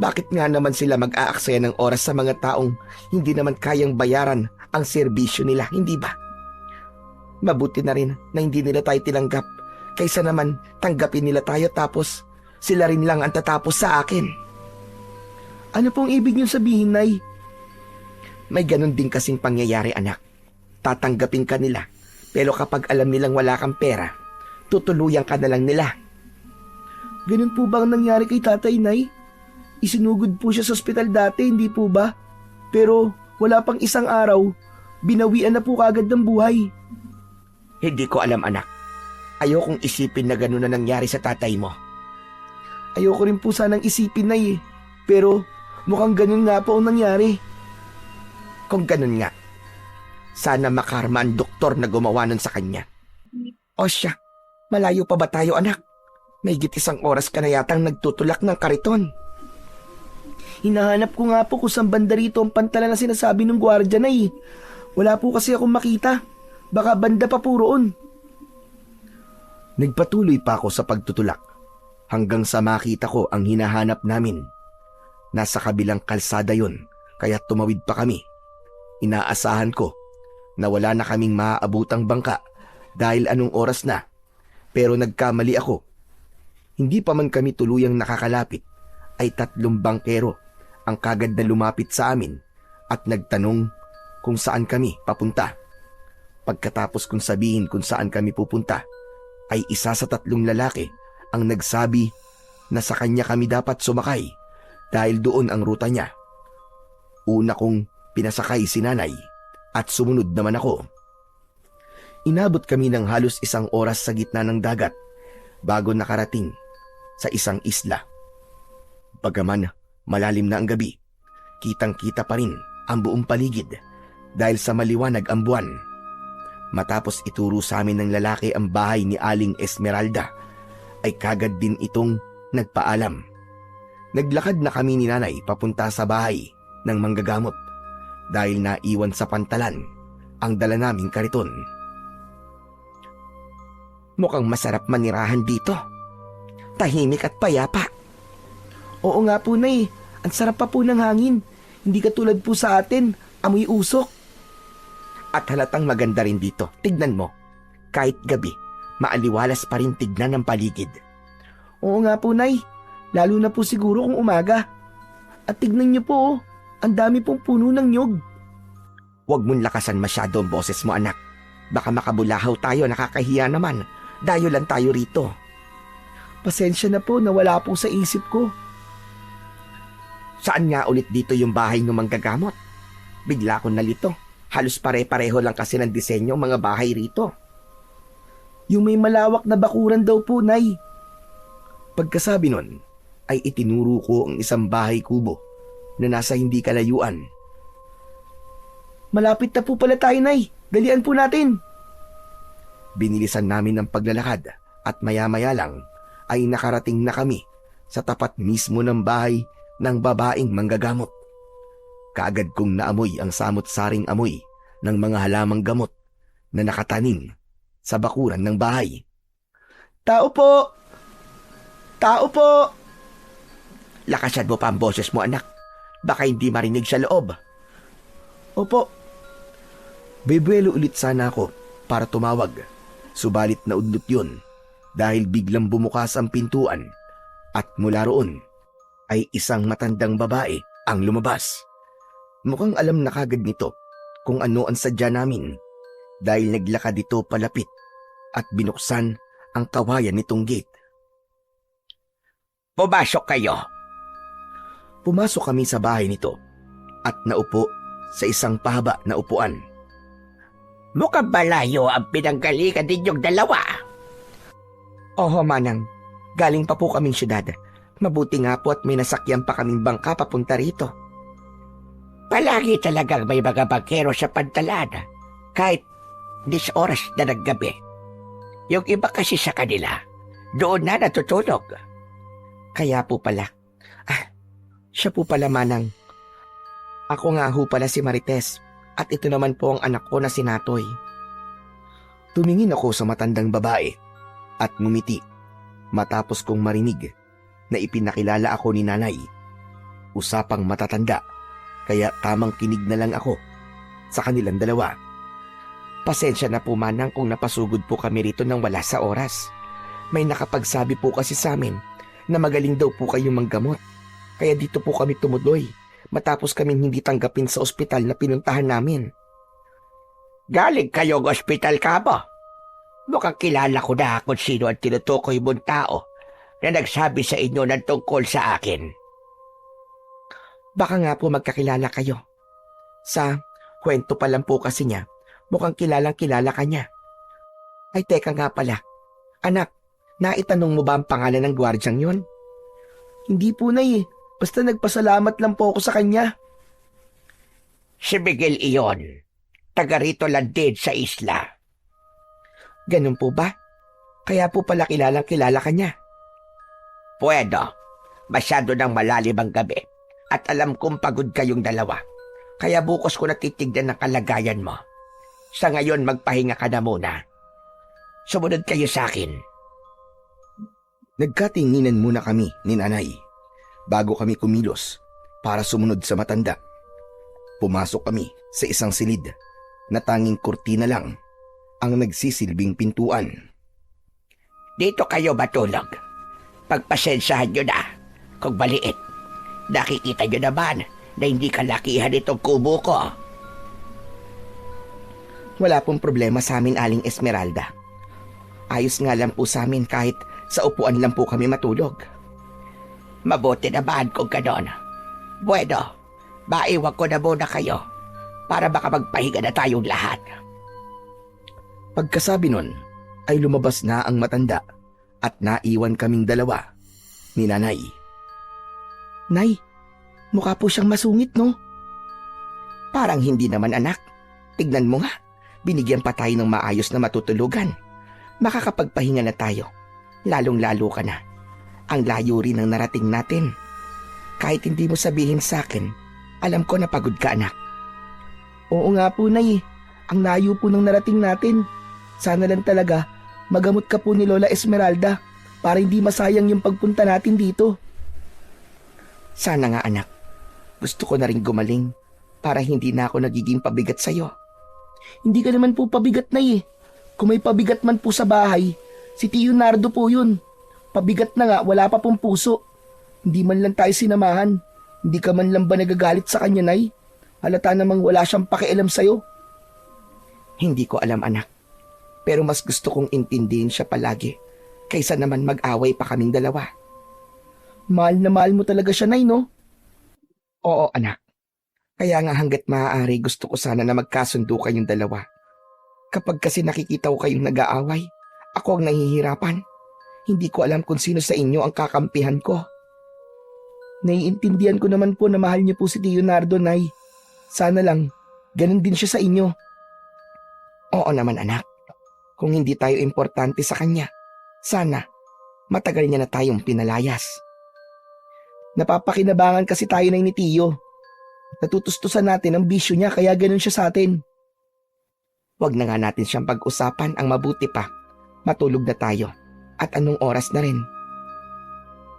Bakit nga naman sila mag-aaksaya ng oras sa mga taong hindi naman kayang bayaran ang serbisyo nila, hindi ba? Mabuti na rin na hindi nila tayo tinanggap kaysa naman tanggapin nila tayo tapos sila rin lang ang tatapos sa akin. Ano pong ibig niyong sabihin, Nay? May ganun din kasing pangyayari, anak. Tatanggapin ka nila, pero kapag alam nilang wala kang pera, tutuluyan ka na lang nila. Ganun po ba ang nangyari kay Tatay, Nay? Isinugod po siya sa ospital dati, hindi po ba? Pero wala pang isang araw, binawian na po kagad ng buhay. Hindi ko alam, anak. Ayokong isipin na ganun na nangyari sa tatay mo. Ayoko rin po sanang isipin, Nay, pero mukhang ganun nga po ang nangyari. Kung ganun nga, sana makarma ang doktor na gumawa nun sa kanya. O siya, malayo pa ba tayo, anak? May isang oras ka na yatang nagtutulak ng kariton. Hinahanap ko nga po kung saan banda rito ang pantalan na sinasabi ng gwardya, Nay. Wala po kasi akong makita. Baka banda pa po roon. Nagpatuloy pa ako sa pagtutulak hanggang sa makita ko ang hinahanap namin. Nasa kabilang kalsada yon, kaya tumawid pa kami. Inaasahan ko na wala na kaming maaabutang bangka dahil anong oras na. Pero nagkamali ako. Hindi pa man kami tuluyang nakakalapit ay 3 bangkero ang kagad na lumapit sa amin at nagtanong kung saan kami papunta. Pagkatapos kong sabihin kung saan kami pupunta, ay isa sa 3 lalaki ang nagsabi na sa kanya kami dapat sumakay dahil doon ang ruta niya. Una kong pinasakay si nanay at sumunod naman ako. Inabot kami ng halos 1 oras sa gitna ng dagat bago nakarating sa isang isla. Bagaman malalim na ang gabi, kitang-kita pa rin ang buong paligid dahil sa maliwanag ang buwan. Matapos ituro sa amin ng lalaki ang bahay ni Aling Esmeralda, ay kagad din itong nagpaalam. Naglakad na kami ni nanay papunta sa bahay ng manggagamot dahil naiwan sa pantalan ang dala naming kariton. Mukhang masarap manirahan dito. Tahimik at payapa. Oo nga po, Nay. Ang sarap pa po ng hangin. Hindi katulad po sa atin, amoy usok. At halatang maganda rin dito. Tignan mo. Kahit gabi, maaliwalas pa rin tignan ang paligid. Oo nga po, Nay. Lalo na po siguro kung umaga. At tignan niyo po, oh, ang dami pong puno ng nyog. Huwag mong lakasan masyado ang boses mo, anak. Baka makabulahaw tayo, nakakahiya naman. Dayo lang tayo rito. Pasensya na po na wala po sa isip ko. Saan nga ulit dito yung bahay ng manggagamot? Bigla akong nalito. Halos pare-pareho lang kasi ng disenyo mga bahay rito. Yung may malawak na bakuran daw po, Nay. Pagkasabi nun, ay itinuro ko ang isang bahay kubo na nasa hindi kalayuan. Malapit na po pala tayo, Nay. Dalian po natin. Binilisan namin ang paglalakad at maya-maya lang ay nakarating na kami sa tapat mismo ng bahay ng babaeng manggagamot. Kaagad kong naamoy ang samot-saring amoy ng mga halamang gamot na nakatanim sa bakuran ng bahay. Tao po! Tao po! Lakasan mo pa ang boses mo, anak. Baka hindi marinig sa loob. Opo. Bebuelo ulit sana ako para tumawag. Subalit naudlot yun dahil biglang bumukas ang pintuan at mula roon ay isang matandang babae ang lumabas. Mukhang alam na kagad nito kung ano ang sadya namin dahil naglakad ito palapit at binuksan ang kawayan nitong gate. Pumasok kayo. Pumasok kami sa bahay nito at naupo sa isang pahaba na upuan. Mukhang malayo ang pinanggalingan ninyong dalawa. Oho, Manang. Galing pa po kaming syudad. Mabuti nga po at may nasakyan pa kaming bangka papunta rito. Palagi talagang may mga bangkero sa pantalan, kahit 10 oras na ng gabi. Yung iba kasi sa kanila, doon na natutulog. Kaya po pala. Siya po pala, Manang. Ako nga ho pala si Marites at ito naman po ang anak ko na si Natoy. Tumingin ako sa matandang babae at ngumiti matapos kong marinig na ipinakilala ako ni Nanay. Usapang matatanda, kaya tamang kinig na lang ako sa kanilang dalawa. Pasensya na po, Manang, kung napasugod po kami rito nang wala sa oras. May nakapagsabi po kasi sa amin na magaling daw po kayong manggamot. Kaya dito po kami tumuloy matapos kaming hindi tanggapin sa ospital na pinuntahan namin. Galing kayong ospital ka ba? Mukhang kilala ko na kung sino ang tinutukoy mong tao na nagsabi sa inyo ng tungkol sa akin. Baka nga po magkakilala kayo. Sa kwento pa lang po kasi niya, mukhang kilalang kilala ka niya. Ay teka nga pala, anak, naitanong mo ba ang pangalan ng gwardyang yon? Hindi po, Nay. Basta nagpasalamat lang po ako sa kanya. Si Miguel iyon. Taga rito lang din sa isla. Ganun po ba? Kaya po pala kilalang kilala ka niya. Pwede. Masyado nang malalim ang gabi. At alam kong pagod kayong dalawa. Kaya bukas ko natitignan ang kalagayan mo. Sa ngayon magpahinga ka na muna. Sumunod kayo sa akin. Nagkatinginan muna kami ni Nanay bago kami kumilos para sumunod sa matanda. Pumasok kami sa isang silid na tanging kurtina lang ang nagsisilbing pintuan. Dito kayo matulog. Pagpasensyahan nyo na kung maliit. Nakikita nyo naman na hindi kalakihan itong kubo ko. Wala pong problema sa amin, Aling Esmeralda. Ayos nga lang po sa amin kahit sa upuan lang po kami matulog. Mabuti naman kung ganon. Bueno, maiwan ko na muna kayo para baka magpahinga na tayong lahat. Pagkasabi nun, ay lumabas na ang matanda at naiwan kaming dalawa ni Nanay. Nay, mukha po siyang masungit, no? Parang hindi naman, anak. Tignan mo nga, binigyan pa tayo ng maayos na matutulugan. Makakapagpahinga na tayo. Lalong-lalo ka na. Ang layo rin ang narating natin. Kahit hindi mo sabihin sa akin, alam ko na pagod ka, anak. Oo nga po, Nay. Ang layo po ng narating natin. Sana lang talaga magamot ka po ni Lola Esmeralda para hindi masayang yung pagpunta natin dito. Sana nga, anak. Gusto ko na rin gumaling para hindi na ako nagiging pabigat sa'yo. Hindi ka naman po pabigat, Nay. Kung may pabigat man po sa bahay, si Tio Nardo po yun. Pabigat na nga, wala pa pong puso. Hindi man lang tayo sinamahan. Hindi ka man lang ba nagagalit sa kanya, Nay? Halata namang wala siyang pakialam sa'yo. Hindi ko alam, anak. Pero mas gusto kong intindihin siya palagi kaysa naman mag-away pa kaming dalawa. Mahal na mahal mo talaga siya, Nay, no? Oo, anak. Kaya nga hanggat maaari gusto ko sana na magkasundo kayong dalawa. Kapag kasi nakikita ko kayong nag-aaway, ako ang nahihirapan. Hindi ko alam kung sino sa inyo ang kakampihan ko. Naiintindihan ko naman po na mahal niyo po si Tio Nardo, Nay. Sana lang, ganun din siya sa inyo. Oo naman, anak. Kung hindi tayo importante sa kanya, sana matagal niya na tayong pinalayas. Napapakinabangan kasi tayo na ni Tio. Natutustusan natin ang bisyo niya kaya ganun siya sa atin. Huwag na nga natin siyang pag-usapan, ang mabuti pa. Matulog na tayo. At anong oras na rin?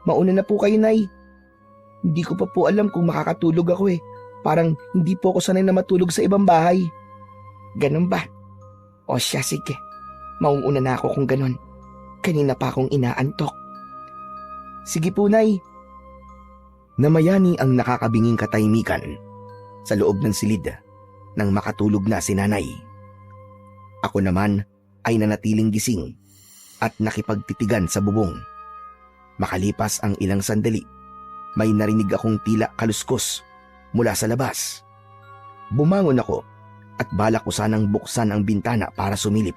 Mauna na po kayo, Nay. Hindi ko pa po alam kung makakatulog ako eh. Parang hindi po ako sanay na matulog sa ibang bahay. Ganun ba? O siya, sige. Mauuna na ako kung ganun. Kanina pa akong inaantok. Sige po, Nay. Namayani ang nakakabinging katahimikan sa loob ng silid nang makatulog na si nanay. Ako naman ay nanatiling gising at nakipagtitigan sa bubong. Makalipas ang ilang sandali, may narinig akong tila kaluskos mula sa labas. Bumangon ako at balak ko sanang buksan ang bintana para sumilip.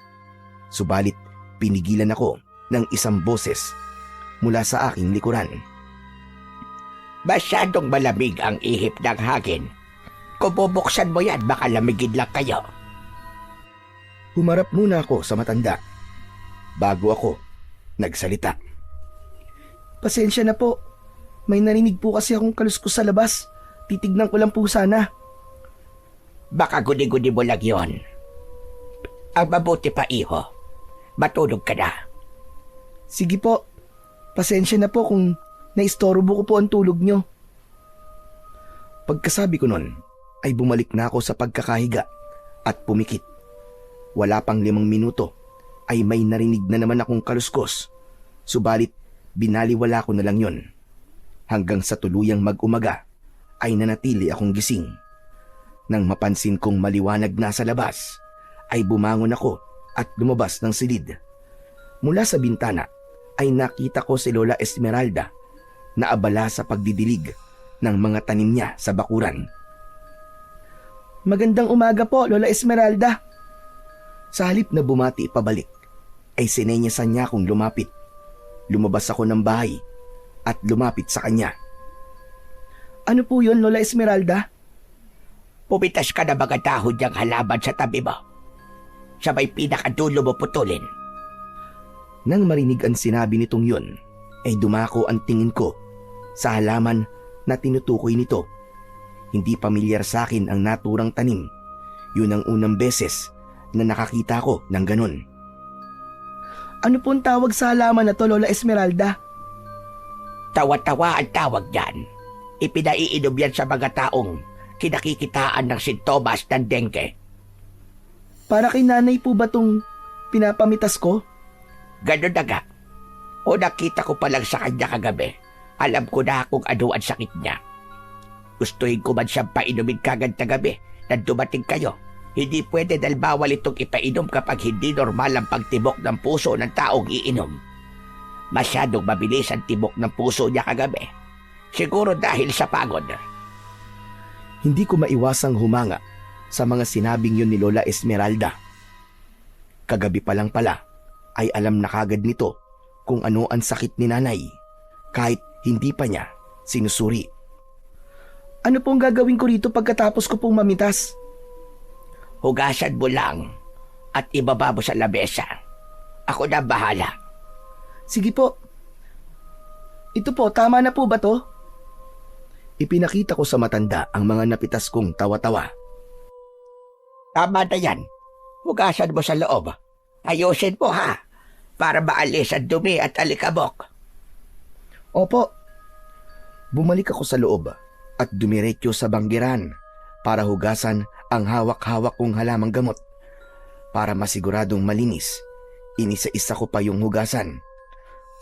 Subalit pinigilan ako ng isang boses mula sa aking likuran. Masyadong malamig ang ihip ng hangin. Kung bubuksan mo yan, baka lamigin lang kayo. Humarap muna ako sa matanda bago ako nagsalita. Pasensya na po. May narinig po kasi akong kaluskos sa labas. Titignan ko lang po sana. Baka guni-guni mo lang yun. Ang mabuti pa, iho. Matulog ka na. Sige po. Pasensya na po kung naistorbo ko po ang tulog nyo. Pagkasabi ko nun, ay bumalik na ako sa pagkakahiga at pumikit. Wala pang 5 minuto ay may narinig na naman akong kaluskos. Subalit binaliwala ko na lang yon. Hanggang sa tuluyang mag-umaga ay nanatili akong gising. Nang mapansin kong maliwanag na sa labas, ay bumangon ako at lumabas ng silid. Mula sa bintana ay nakita ko si Lola Esmeralda na abala sa pagdidilig ng mga tanim niya sa bakuran. Magandang umaga po, Lola Esmeralda. Sa halip na bumati pabalik, ay sinenyasan niya akong lumapit. Lumabas ako ng bahay at lumapit sa kanya. Ano po yun, Lola Esmeralda? Pumitas ka na mga dahon niyang halaman sa tabi mo. Sa may pinakadulo mo putulin. Nang marinig ang sinabi nitong yun, ay dumako ang tingin ko sa halaman na tinutukoy nito. Hindi pamilyar sa akin ang naturang tanim. Yun ang unang beses na nakakita ko ng ganun. Ano pong tawag sa halaman na to, Lola Esmeralda? Tawa-tawa ang tawag yan. Ipinaiinom yan sa mga taong kinakikitaan ng sintomas ng dengue. Para kay nanay po ba tong pinapamitas ko? Ganun na nga. O nakita ko pa lang sa kanya kagabi. Alam ko na kung ano ang sakit niya. Gustuhin ko man siyang painumin kagad na gabi na dumating kayo. Hindi pwede dahil bawal itong ipainom kapag hindi normal ang pagtibok ng puso ng taong iinom. Masyadong mabilis ang tibok ng puso niya kagabi. Siguro dahil sa pagod. Hindi ko maiwasang humanga sa mga sinabing yun ni Lola Esmeralda. Kagabi pa lang pala ay alam na kagad nito kung ano ang sakit ni nanay kahit hindi pa niya sinusuri. Ano pong gagawin ko rito pagkatapos ko pong mamitas? Hugasan mo lang at ibaba mo sa lamesa. Ako na bahala. Sige po. Ito po, tama na po ba to? Ipinakita ko sa matanda ang mga napitas kong tawa-tawa. Tama na yan. Hugasan mo sa loob. Ayusin mo ha, para maalis ang dumi at alikabok. Opo. Bumalik ako sa loob at dumiretso sa banggiran para hugasan ang hawak-hawak kong halamang gamot. Para masiguradong malinis, inisa-isa ko pa yung hugasan.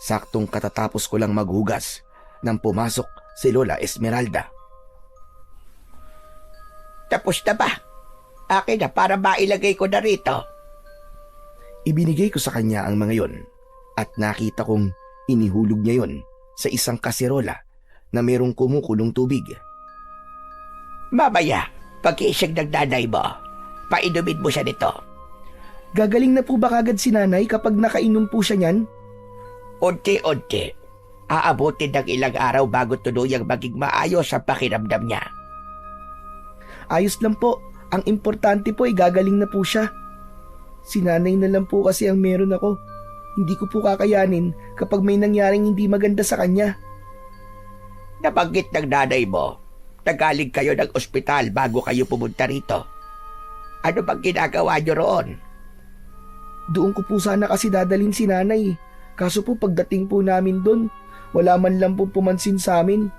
Saktong katatapos ko lang maghugas nang pumasok si Lola Esmeralda. Tapos na ba? Akin na para mailagay ko na rito. Ibinigay ko sa kanya ang mga yon at nakita kong inihulog niya yon sa isang kaserola na merong kumukulong tubig. Mamaya, pag-iisig ng nanay mo, painumin mo siya nito. Gagaling na po ba kagad si nanay kapag nakainom po siya niyan? Unti-unti, aabutin ng ilang araw bago tuluyang maging maayos ang pakiramdam niya. Ayos lang po. Ang importante po ay gagaling na po siya. Si nanay na lang po kasi ang meron ako. Hindi ko po kakayanin kapag may nangyaring hindi maganda sa kanya. Nabanggit ng nanay mo, nagaling kayo ng ospital bago kayo pumunta rito. Ano bang ginagawa niyo roon? Doon ko po sana kasi dadalhin si nanay. Kaso po pagdating po namin doon, wala man lang po pumansin sa amin.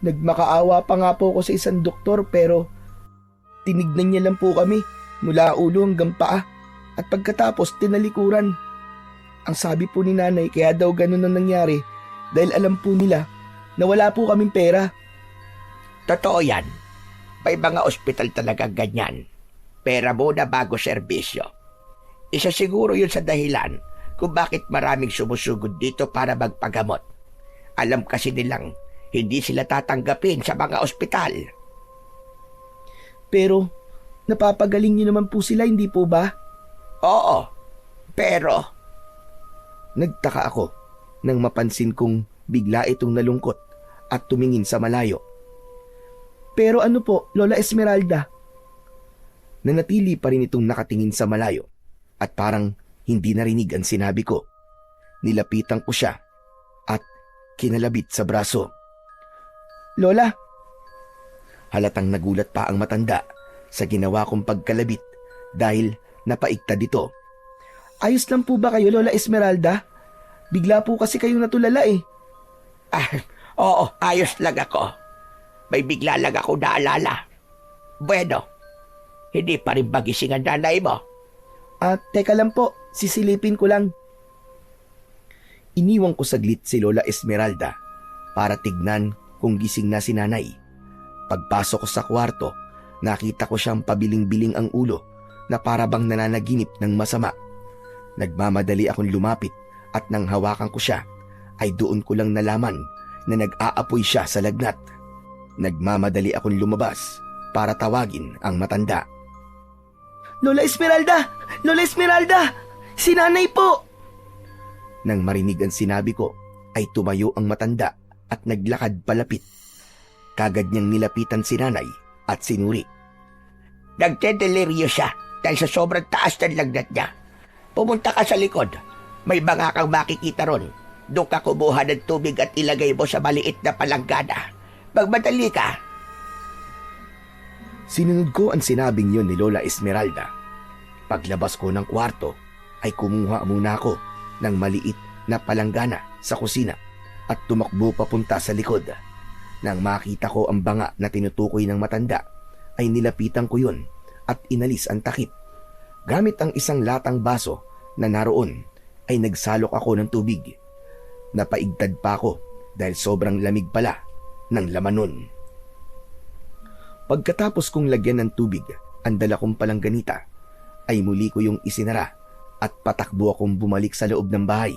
Nagmakaawa pa nga po ako sa isang doktor pero tinignan niya lang po kami mula ulo hanggang paa at pagkatapos tinalikuran. Ang sabi po ni nanay kaya daw ganun ang nangyari dahil alam po nila na wala po kaming pera. Totoo yan. May mga ospital talagang ganyan. Pera muna bago serbisyo. Isa siguro yun sa dahilan kung bakit maraming sumusugod dito para magpagamot. Alam kasi nilang hindi sila tatanggapin sa mga ospital. Pero, napapagaling niyo naman po sila, hindi po ba? Oo, pero Nagtaka ako nang mapansin kong bigla itong nalungkot at tumingin sa malayo. Pero ano po, Lola Esmeralda? Nanatili pa rin itong nakatingin sa malayo at parang hindi narinig ang sinabi ko. Nilapitan ko siya at kinalabit sa braso. Lola, Halatang nagulat pa ang matanda sa ginawa kong pagkalabit dahil napaigtad ito. ayos lang po ba kayo, Lola Esmeralda? Bigla po kasi kayong natulala eh. Oo, ayos lang ako. May bigla lang ako naalala. Bueno, hindi pa rin bagising ang nanay mo. Teka lang po, sisilipin ko lang. Iniwang ko saglit si Lola Esmeralda para tignan kung gising na si nanay. Pagpasok ko sa kwarto, nakita ko siyang pabiling-biling ang ulo na para bang nananaginip ng masama. Nagmamadali akong lumapit at nang hawakan ko siya ay doon ko lang nalaman na nag-aapoy siya sa lagnat. Nagmamadali akong lumabas para tawagin ang matanda. Lola Esmeralda! Lola Esmeralda! Si nanay po! Nang marinig ang sinabi ko ay tumayo ang matanda at naglakad palapit. Kagad niyang nilapitan si nanay at sinuri. Nagdedeliryo siya dahil sa sobrang taas ng lagnat niya. Pumunta ka sa likod. May mga kang makikita ron. Doon ka kumuha ng tubig at ilagay mo sa maliit na palanggana. Magmadali ka. Sinunod ko ang sinabing yon ni Lola Esmeralda. Paglabas ko ng kwarto ay kumuha muna ako ng maliit na palanggana sa kusina at tumakbo papunta sa likod. Nang makita ko ang banga na tinutukoy ng matanda ay nilapitan ko yun at inalis ang takip. Gamit ang isang latang baso na naroon ay nagsalok ako ng tubig. Napaigtad pa ako dahil sobrang lamig pala ng laman nun. Pagkatapos kong lagyan ng tubig ang dala kong palangganita, ay muli ko yung isinara at patakbo akong bumalik sa loob ng bahay.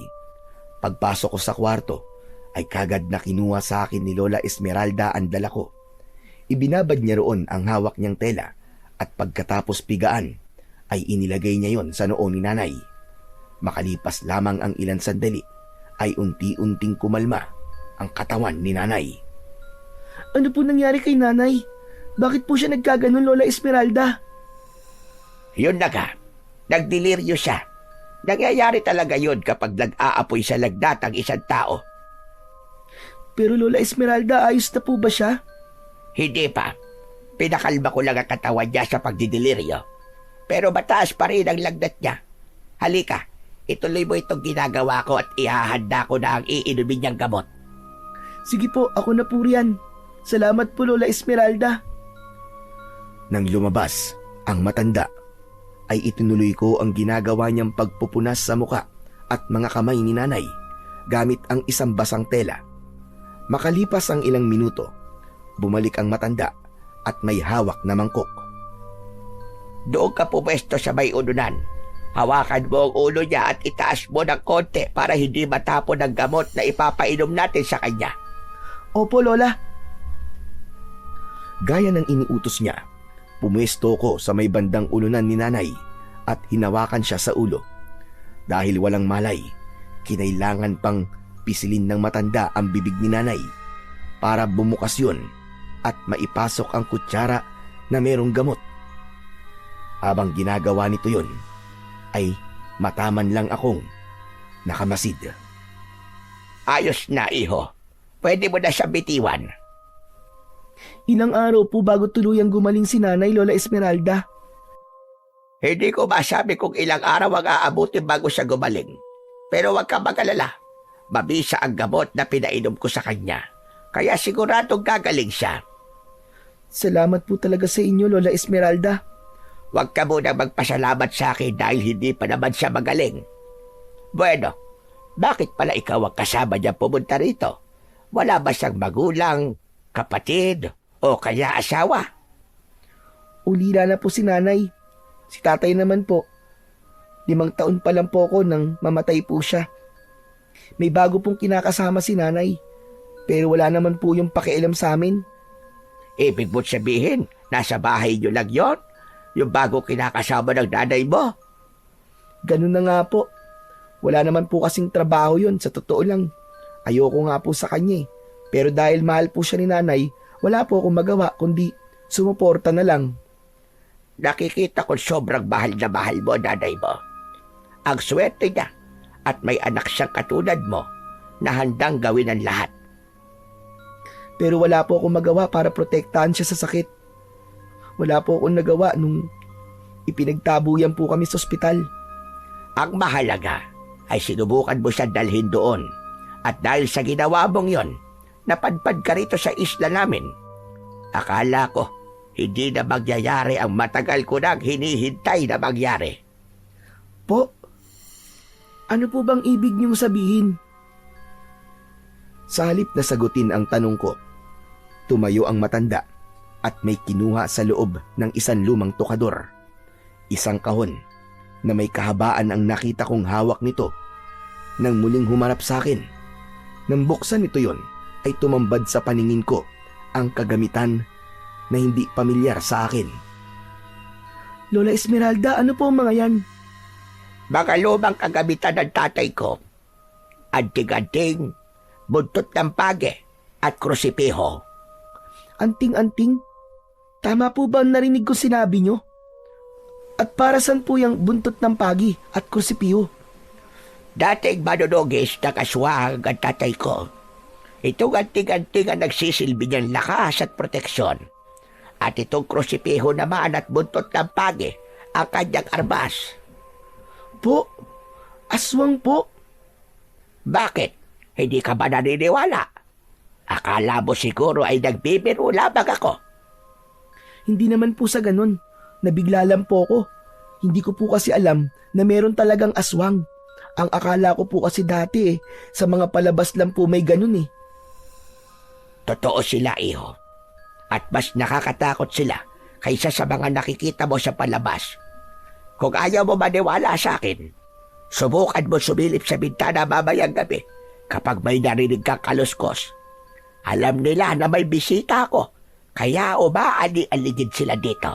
Pagpasok ko sa kwarto, ay kagad na kinuha sa akin ni Lola Esmeralda ang dala ko. Ibinabad niya roon ang hawak niyang tela at pagkatapos pigaan, ay inilagay niya yon sa noo ni nanay. Makalipas lamang ang ilang sandali, ay unti-unting kumalma ang katawan ni nanay. Ano po nangyari kay nanay? Bakit po siya nagkaganon, Lola Esmeralda? Yun na ka. Nagdeliryo siya. Nangyayari talaga yun kapag nag-aapoy sa lagnat ang isang tao. Pero Lola Esmeralda, ayos na po ba siya? Hindi pa. Pinakalma ko lang ang katawan niya sa pagdideliryo. Pero mataas pa rin ang lagnat niya. Halika, ituloy mo itong ginagawa ko at ihahanda ko na ang iinumin niyang gamot. Sige po, ako na po riyan. Salamat po, Lola Esmeralda. Nang lumabas ang matanda, ay itinuloy ko ang ginagawa niyang pagpupunas sa muka at mga kamay ni nanay gamit ang isang basang tela. Makalipas ang ilang minuto, bumalik ang matanda at may hawak na mangkok. Doon ka pumesto sa may ununan. Hawakan mo ang ulo niya at itaas mo ng konti para hindi matapon ang gamot na ipapainom natin sa kanya. Opo, Lola. Gaya ng iniutos niya, pumwesto ko sa may bandang ulunan ni nanay at hinawakan siya sa ulo. Dahil walang malay, kinailangan pang pisilin ng matanda ang bibig ni nanay para bumukas yun at maipasok ang kutsara na merong gamot. Habang ginagawa nito yun, ay mataman lang akong nakamasid. Ayos na, iho. Pwede mo na siya bitiwan. Ilang araw po bago tuluyang gumaling si nanay, Lola Esmeralda? Hindi ko masabi kung ilang araw ang aabutin bago siya gumaling. Pero huwag ka mag-alala. Mabisa ang gamot na pinainom ko sa kanya. Kaya siguradong gagaling siya. Salamat po talaga sa inyo, Lola Esmeralda. Huwag ka muna magpasalamat sa akin dahil hindi pa naman siya magaling. Bueno, bakit pala ikaw ang kasama niya pumunta rito? Wala ba siyang magulang, kapatid, o kaya asawa? Ulila na po si nanay. Si tatay naman po, 5 taon pa lang po ako nang mamatay po siya. May bago pong kinakasama si nanay, pero wala naman po yung pakialam sa amin. Ibig mo't sabihin, nasa bahay niyo lang yon? Yung bago kinakasama ng nanay mo? Ganun na nga po. Wala naman po kasing trabaho yun, sa totoo lang. Ayoko nga po sa kanya eh. Pero dahil mahal po siya ni nanay, wala po akong magawa kundi sumuporta na lang. Nakikita ko sobrang mahal na mahal mo nanay mo. Ang swerte niya at may anak siyang katulad mo na handang gawin ang lahat. Pero wala po akong magawa para protektahan siya sa sakit. Wala po akong nagawa nung ipinagtabuyan po kami sa ospital. Ang mahalaga ay sinubukan mo siya dalhin doon. At dahil sa ginawa mong yon, napadpad ka rito sa isla namin. Akala ko, hindi na magyayari ang matagal ko nang hinihintay na magyari. Po, ano po bang ibig niyong sabihin? Sa halip na sagutin ang tanong ko, tumayo ang matanda at may kinuha sa loob ng isang lumang tukador. Isang kahon na may kahabaan ang nakita kong hawak nito. Nang muling humarap sa akin, nang buksan nito yon, ay tumambad sa paningin ko ang kagamitan na hindi pamilyar sa akin. Lola Esmeralda, ano po ang mga yan? Mga lumang kagamitan ng tatay ko. Anting-anting, buntot ng page at krusipiho. Anting-anting? Tama po ba ang narinig ko sinabi nyo? At para saan po yung buntot ng pagi at krusipiho? Dating manunugis na kaswang ang tatay ko. Itong anting-anting ang nagsisilbi niyang lakas at proteksyon. At itong krusipiho naman at buntot ng pagi ang kanyang armas. Po, aswang po. Bakit? Hindi ka ba naniniwala? Akala mo siguro ay nagbibiro lamang ako. Hindi naman po sa ganun. Nabigla lang po ako. Hindi ko po kasi alam na meron talagang aswang. Ang akala ko po kasi dati sa mga palabas lang po may ganun eh. Totoo sila, iho. At mas nakakatakot sila kaysa sa mga nakikita mo sa palabas. Kung ayaw mo maniwala sa akin, subukan mo sumilip sa bintana mamayang gabi kapag may narinig kang kaluskos. Alam nila na may bisita ako, kaya umaali-aligid sila dito.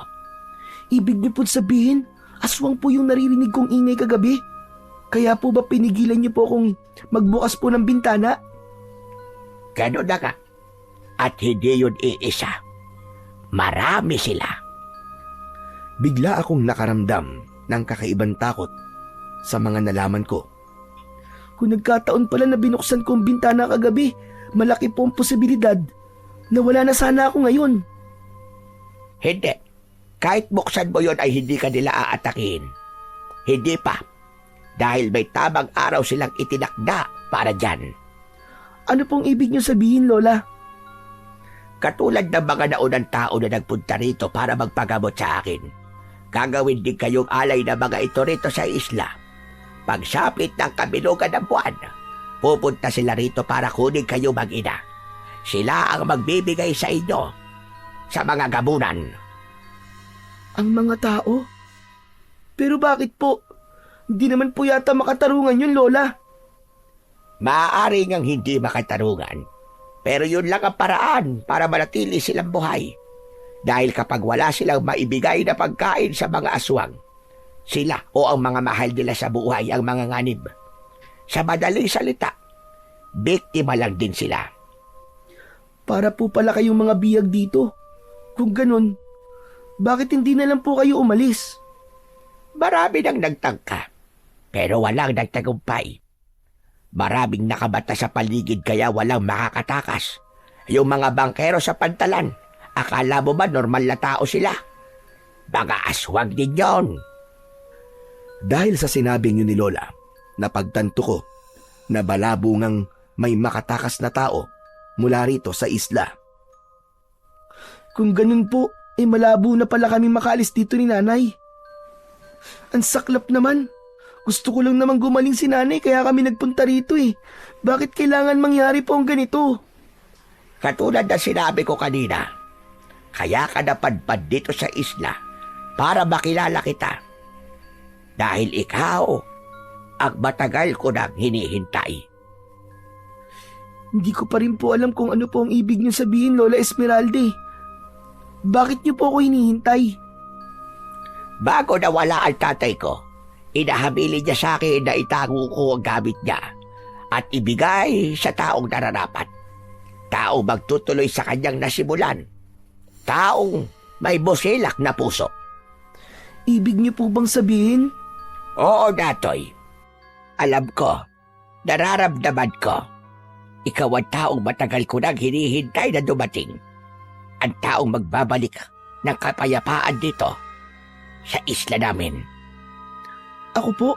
Ibig niyo po sabihin, aswang po yung naririnig kong ingay kagabi? Kaya po ba pinigilan niyo po akong magbukas po ng bintana? Ganun na nga. At hindi yun iisa. Marami sila. Bigla akong nakaramdam ng kakaibang takot sa mga nalaman ko. Kung nagkataon pala na binuksan ko ang bintana kagabi, malaki po ang posibilidad na wala na sana ako ngayon. Hindi. Kahit buksan mo yun ay hindi ka nila aatakin. Hindi pa. Dahil may tamang araw silang itinakda para dyan. Ano pong ibig niyo sabihin, Lola? Katulad ng mga naunang tao na nagpunta rito para magpagamot sa akin. Gagawin din kayong alay na mga ito rito sa isla. Pagsapit ng kabilugan ng buwan, pupunta sila rito para kunin kayo mag-ina. Sila ang magbibigay sa inyo sa mga gamunan. Ang mga tao? Pero bakit po? Hindi naman po yata makatarungan yun, Lola. Maaari ngang hindi makatarungan. Pero yun lang ang paraan para manatili silang buhay. Dahil kapag wala silang maibigay na pagkain sa mga aswang, sila o ang mga mahal nila sa buhay ang mga nganib. Sa madaling salita, biktima lang din sila. Para po pala kayong mga biyag dito. Kung ganun, bakit hindi na lang po kayo umalis? Marami nang nagtangka, pero walang nagtagumpay. Maraming nakabata sa paligid kaya walang makakatakas. Yung mga bangkero sa pantalan, akala mo ba normal na tao sila? Mga aswang din yon. Dahil sa sinabing yun ni Lola, napagtanto ko na balabungang may makatakas na tao mula rito sa isla. Kung ganun po, malabo na pala kami makaalis dito ni nanay. Ang saklap naman. Gusto ko lang naman gumaling si nanay kaya kami nagpunta rito eh. Bakit kailangan mangyari po ang ganito? Katulad na sinabi ko kanina, kaya ka napadpad dito sa isla para makilala kita. Dahil ikaw ang matagal ko nang hinihintay. Hindi ko pa rin po alam kung ano po ang ibig niyo sabihin, Lola Esmeralda. Bakit niyo po ako hinihintay? Bago nawala ang tatay ko, inahabilin niya sa akin na itago ko ang gamit niya at ibigay sa taong nararapat. Taong magtutuloy sa kanyang nasimulan. Taong may busilak na puso. Ibig niyo po bang sabihin? Oo, Datoy. Alam ko, nararamdaman ko. Ikaw ang taong matagal ko nang hinihintay na dumating. Ang taong magbabalik ng kapayapaan dito sa isla namin. Ako po?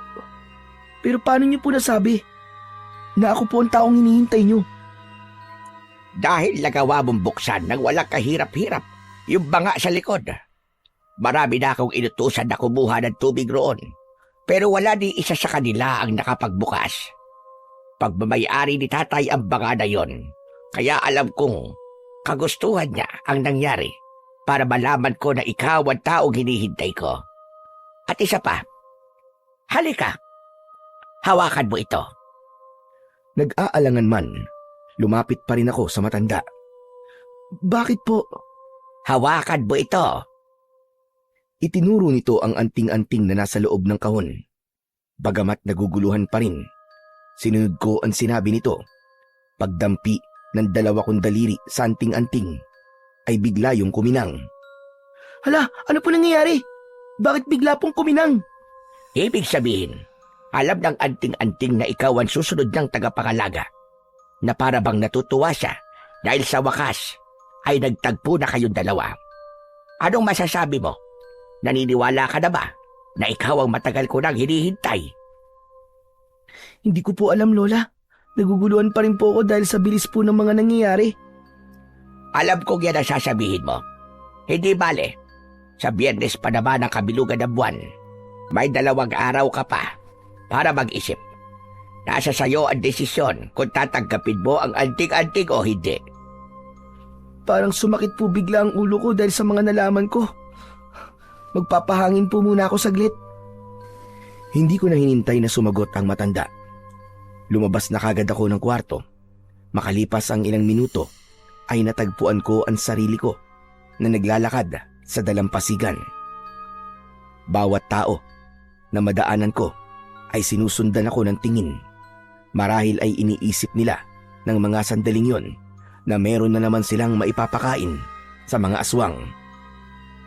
Pero paano niyo po nasabi na ako po ang taong hinihintay niyo? Dahil nagawa mong buksan ng walang kahirap-hirap yung banga sa likod. Marami na akong inutusan na kumuha ng tubig roon. Pero wala ni isa sa kanila ang nakapagbukas. Pagmamayari ni tatay ang banga na yon. Kaya alam kong kagustuhan niya ang nangyari para malaman ko na ikaw ang taong hinihintay ko. At isa pa, halika, hawakan mo ito. Nag-aalangan man, lumapit pa rin ako sa matanda. Bakit po? Hawakan mo ito. Itinuro nito ang anting-anting na nasa loob ng kahon. Bagamat naguguluhan pa rin, sinunod ko ang sinabi nito. Pagdampi ng 2 kong daliri sa anting-anting, ay bigla yung kuminang. Hala, ano po nangyayari? Bakit bigla pong kuminang? Ibig sabihin, alam ng anting-anting na ikaw ang susunod ng tagapangalaga. Na para bang natutuwa siya dahil sa wakas ay nagtagpo na kayong dalawa. Anong masasabi mo? Naniniwala ka na ba na ikaw ang matagal ko nang hinihintay? Hindi ko po alam, Lola. Naguguluhan pa rin po ako dahil sa bilis po ng mga nangyayari. Alam kong yan ang sasabihin mo. Hindi bale. Sa Biyernes pa naman ang kabilugan ng buwan. May 2 araw ka pa para mag-isip. Nasa sayo ang desisyon kung tatanggapin mo ang anting-anting o hindi. Parang sumakit po bigla ang ulo ko dahil sa mga nalaman ko. Magpapahangin po muna ako saglit. Hindi ko na hinintay na sumagot ang matanda. Lumabas na kagad ako ng kwarto. Makalipas ang ilang minuto, ay natagpuan ko ang sarili ko na naglalakad sa dalampasigan. Bawat tao na madaanan ko ay sinusundan ako ng tingin. Marahil ay iniisip nila ng mga sandaling yon na meron na naman silang maipapakain sa mga aswang.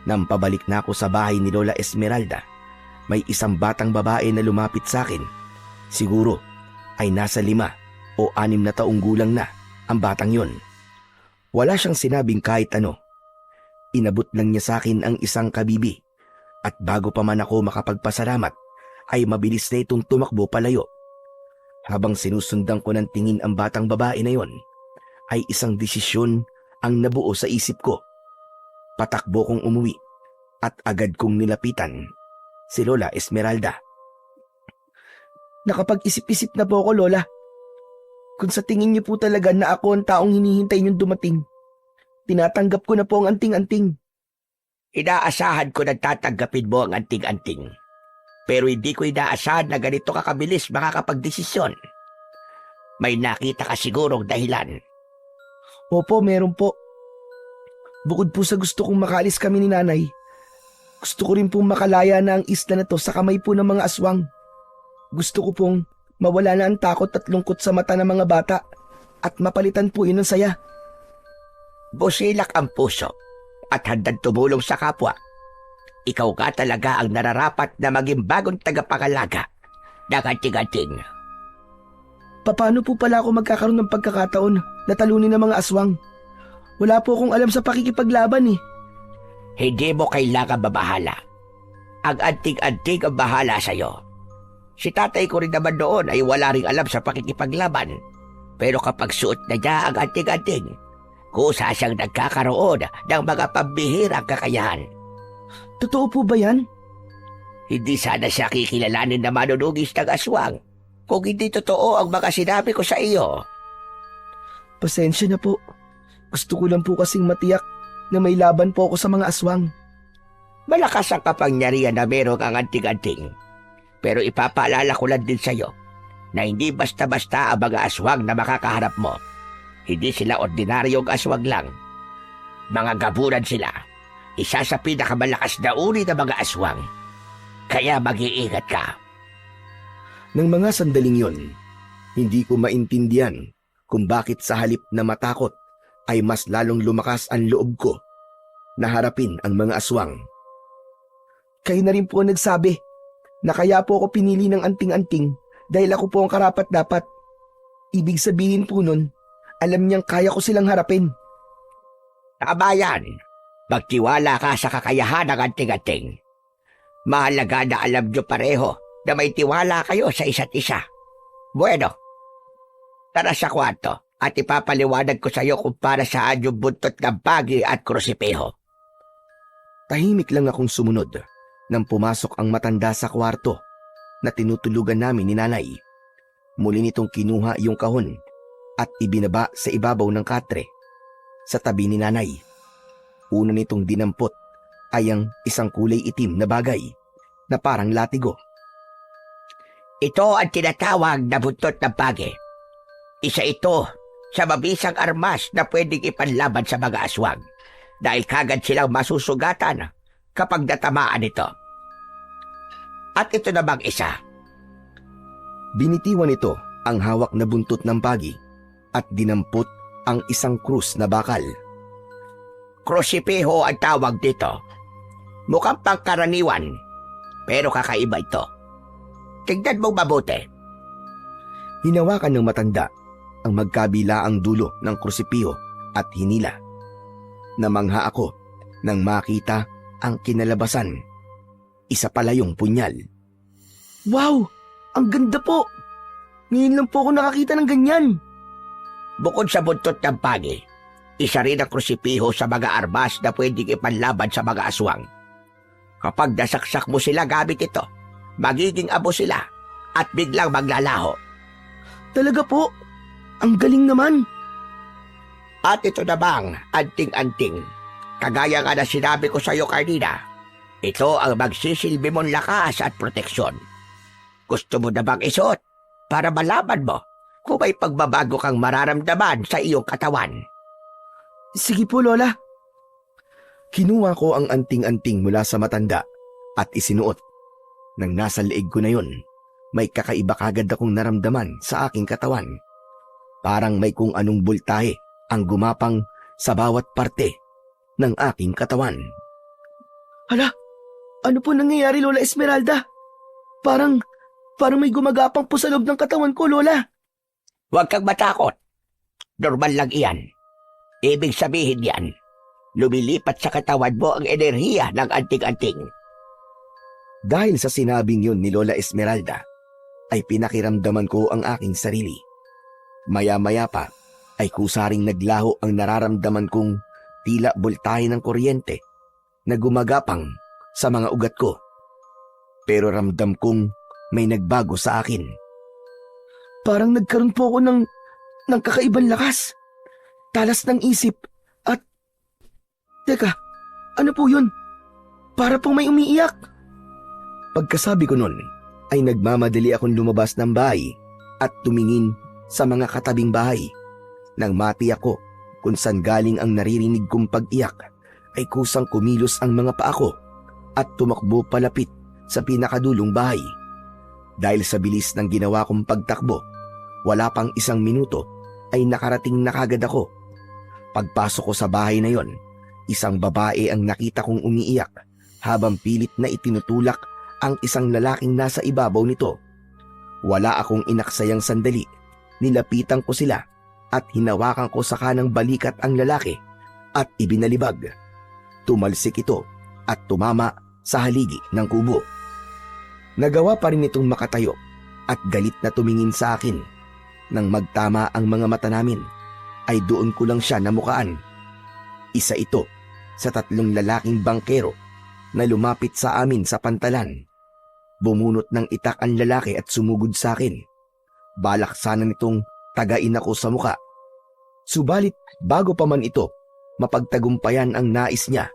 Nang pabalik na ako sa bahay ni Lola Esmeralda, may isang batang babae na lumapit sa akin. Siguro ay nasa 5 o 6 na taong gulang na ang batang yon. Wala siyang sinabing kahit ano. Inabot lang niya sa akin ang isang kabibi at bago pa man ako makapagpasalamat ay mabilis na itong tumakbo palayo. Habang sinusundan ko ng tingin ang batang babae na yon, ay isang desisyon ang nabuo sa isip ko. Patakbo kong umuwi at agad kong nilapitan si Lola Esmeralda. Nakapag-isip-isip na po ako, Lola. Kung sa tingin niyo po talaga na ako ang taong hinihintay niyong dumating, tinatanggap ko na po ang anting-anting. Inaasahan ko na tatanggapin mo ang anting-anting. Pero hindi ko inaasahan na ganito kakabilis makakapagdesisyon. May nakita ka sigurong dahilan. Opo, meron po. Bukod po sa gusto kong makaalis kami ni nanay, gusto ko rin pong makalaya na ang isla na to sa kamay po ng mga aswang. Gusto ko pong mawala na ang takot at lungkot sa mata ng mga bata at mapalitan po yun ng saya. Busilak ang puso at handang tumulong sa kapwa. Ikaw ka talaga ang nararapat na maging bagong tagapangalaga ng anting-anting. Paano po pala ako magkakaroon ng pagkakataon na talunin ng mga aswang? Wala po akong alam sa pakikipaglaban eh. Hindi mo kailangan mabahala. Ang anting-anting ang bahala sa'yo. Si tatay ko rin naman noon ay wala ring alam sa pakikipaglaban. Pero kapag suot na niya ang anting-anting, kusa siyang nagkakaroon ng mga pambihirang kakayahan. Totoo po ba yan? Hindi sana siya kikilalanin na manunugis ng aswang kung hindi totoo ang mga sinabi ko sa iyo. Pasensya na po. Gusto ko lang po kasing matiyak na may laban po ako sa mga aswang. Malakas ang kapangyarihan na meron ang anting-anting. Pero ipapaalala ko lang din sa'yo na hindi basta-basta ang mga aswang na makakaharap mo. Hindi sila ordinaryong aswang lang. Mga gaburan sila. Isa sa pinakamalakas na uri ng mga aswang. Kaya mag-iingat ka. Nang mga sandaling yon, hindi ko maintindihan kung bakit sa halip na matakot ay mas lalong lumakas ang loob ko na harapin ang mga aswang. Kayo na rin po ang nagsabi na kaya po ako pinili ng anting-anting dahil ako po ang karapat-dapat. Ibig sabihin po nun, alam niyang kaya ko silang harapin. Tama yan. Magtiwala ka sa kakayahan ng anting-anting. Mahalaga na alam niyo pareho na may tiwala kayo sa isa't isa. Bueno, tara sa kwarto at ipapaliwanag ko sa iyo kung para saan yung buntot ng bagi at krusipeho. Tahimik lang akong sumunod nang pumasok ang matanda sa kwarto na tinutulugan namin ni nanay. Muli nitong kinuha yung kahon at ibinaba sa ibabaw ng katre sa tabi ni nanay. Una nitong dinampot ay ang isang kulay itim na bagay na parang latigo. Ito ang tinatawag na buntot ng bagi. Isa ito sa mabisang armas na pwedeng ipanlaban sa mga aswang dahil kagad silang masusugatan kapag natamaan ito. At ito namang isa. Binitiwan nito ang hawak na buntot ng bagi at dinampot ang isang krus na bakal. Krusipeho ang tawag dito. Mukhang pangkaraniwan, pero kakaiba ito. Tignan mo mabuti. Hinawakan ng matanda ang magkabilaang dulo ng krusipiho at hinila. Namangha ako nang makita ang kinalabasan. Isa pala yung punyal. Wow! Ang ganda po! Ngayon lang po ako nakakita ng ganyan. Bukod sa buntot ng bagi, isa rin ang krusipiho sa mga armas na pwedeng ipanlaban sa mga aswang. Kapag nasaksak mo sila gamit ito, magiging abo sila at biglang maglalaho. Talaga po? Ang galing naman. At ito namang anting-anting. Kagaya nga na sinabi ko sa iyo kanina, ito ang magsisilbi mong lakas at proteksyon. Gusto mo na bang isuot para malaman mo kung may pagbabago kang mararamdaman sa iyong katawan? Sige po, Lola. Kinuha ko ang anting-anting mula sa matanda at isinuot. Nang nasa leeg ko na yun, may kakaiba kagad akong naramdaman sa aking katawan. Parang may kung anong bultahe ang gumapang sa bawat parte ng aking katawan. Hala, ano po nangyayari, Lola Esmeralda? Parang may gumagapang po sa loob ng katawan ko, Lola. Huwag kang matakot. Normal lang iyan. Ibig sabihin yan, lumilipat sa katawan mo ang enerhiya ng anting-anting. Dahil sa sinabing yun ni Lola Esmeralda, ay pinakiramdaman ko ang aking sarili. Maya-maya pa ay kusaring naglaho ang nararamdaman kong tila bultahe ng kuryente na gumagapang sa mga ugat ko. Pero ramdam kong may nagbago sa akin. Parang nagkaroon po ako ng kakaibang lakas. Talas ng isip at... Teka, ano po yun? Para pong may umiiyak. Pagkasabi ko nun, ay nagmamadali akong lumabas ng bahay at tumingin sa mga katabing bahay. Nang matiyak ko kung saan galing ang naririnig kong pag-iyak, ay kusang kumilos ang mga paa ko at tumakbo palapit sa pinakadulong bahay. Dahil sa bilis ng ginawa kong pagtakbo, wala pang 1 minuto ay nakarating na kagad ako. Pagpasok ko sa bahay na yon, isang babae ang nakita kong umiiyak habang pilit na itinutulak ang isang lalaking nasa ibabaw nito. Wala akong inaksayang sandali, nilapitan ko sila at hinawakan ko sa kanang balikat ang lalaki at ibinalibag. Tumalsik ito at tumama sa haligi ng kubo. Nagawa pa rin itong makatayo at galit na tumingin sa akin. Nang magtama ang mga mata namin, ay doon ko lang siya namukaan. Isa ito sa 3 lalaking bangkero na lumapit sa amin sa pantalan. Bumunot ng itak ang lalaki at sumugod sa akin. Balak sana nitong tagain ako sa muka. Subalit bago pa man ito mapagtagumpayan ang nais niya,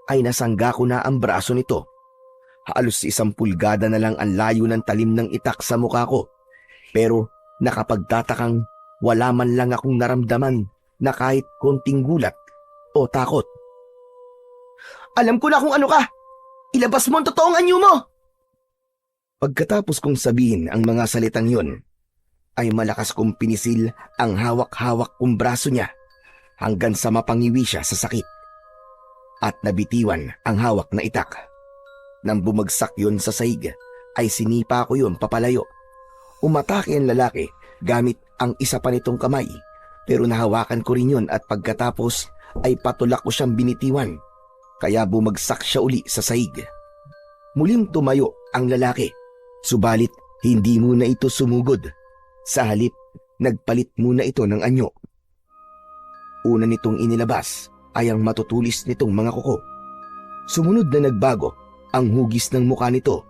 ay nasangga ko na ang braso nito. Halos 1 pulgada na lang ang layo ng talim ng itak sa mukha ko. Pero nakapagtatakang wala man lang akong naramdaman na kahit konting gulat o takot. Alam ko na kung ano ka! Ilabas mo ang totoong anyo mo! Pagkatapos kong sabihin ang mga salitang yon, ay malakas kong pinisil ang hawak-hawak kong braso niya hanggang sa mapangiwi siya sa sakit. At nabitiwan ang hawak na itak. Nang bumagsak yon sa sahig, ay sinipa ko yon papalayo. Umatake ang lalaki gamit ang isa pa nitong kamay, pero nahawakan ko rin yon at pagkatapos ay patulak ko siyang binitiwan. Kaya bumagsak siya uli sa sahig. Muling tumayo ang lalaki, subalit hindi muna ito sumugod. Sa halip, nagpalit muna ito ng anyo. Una nitong inilabas ay ang matutulis nitong mga kuko. Sumunod na nagbago ang hugis ng mukha nito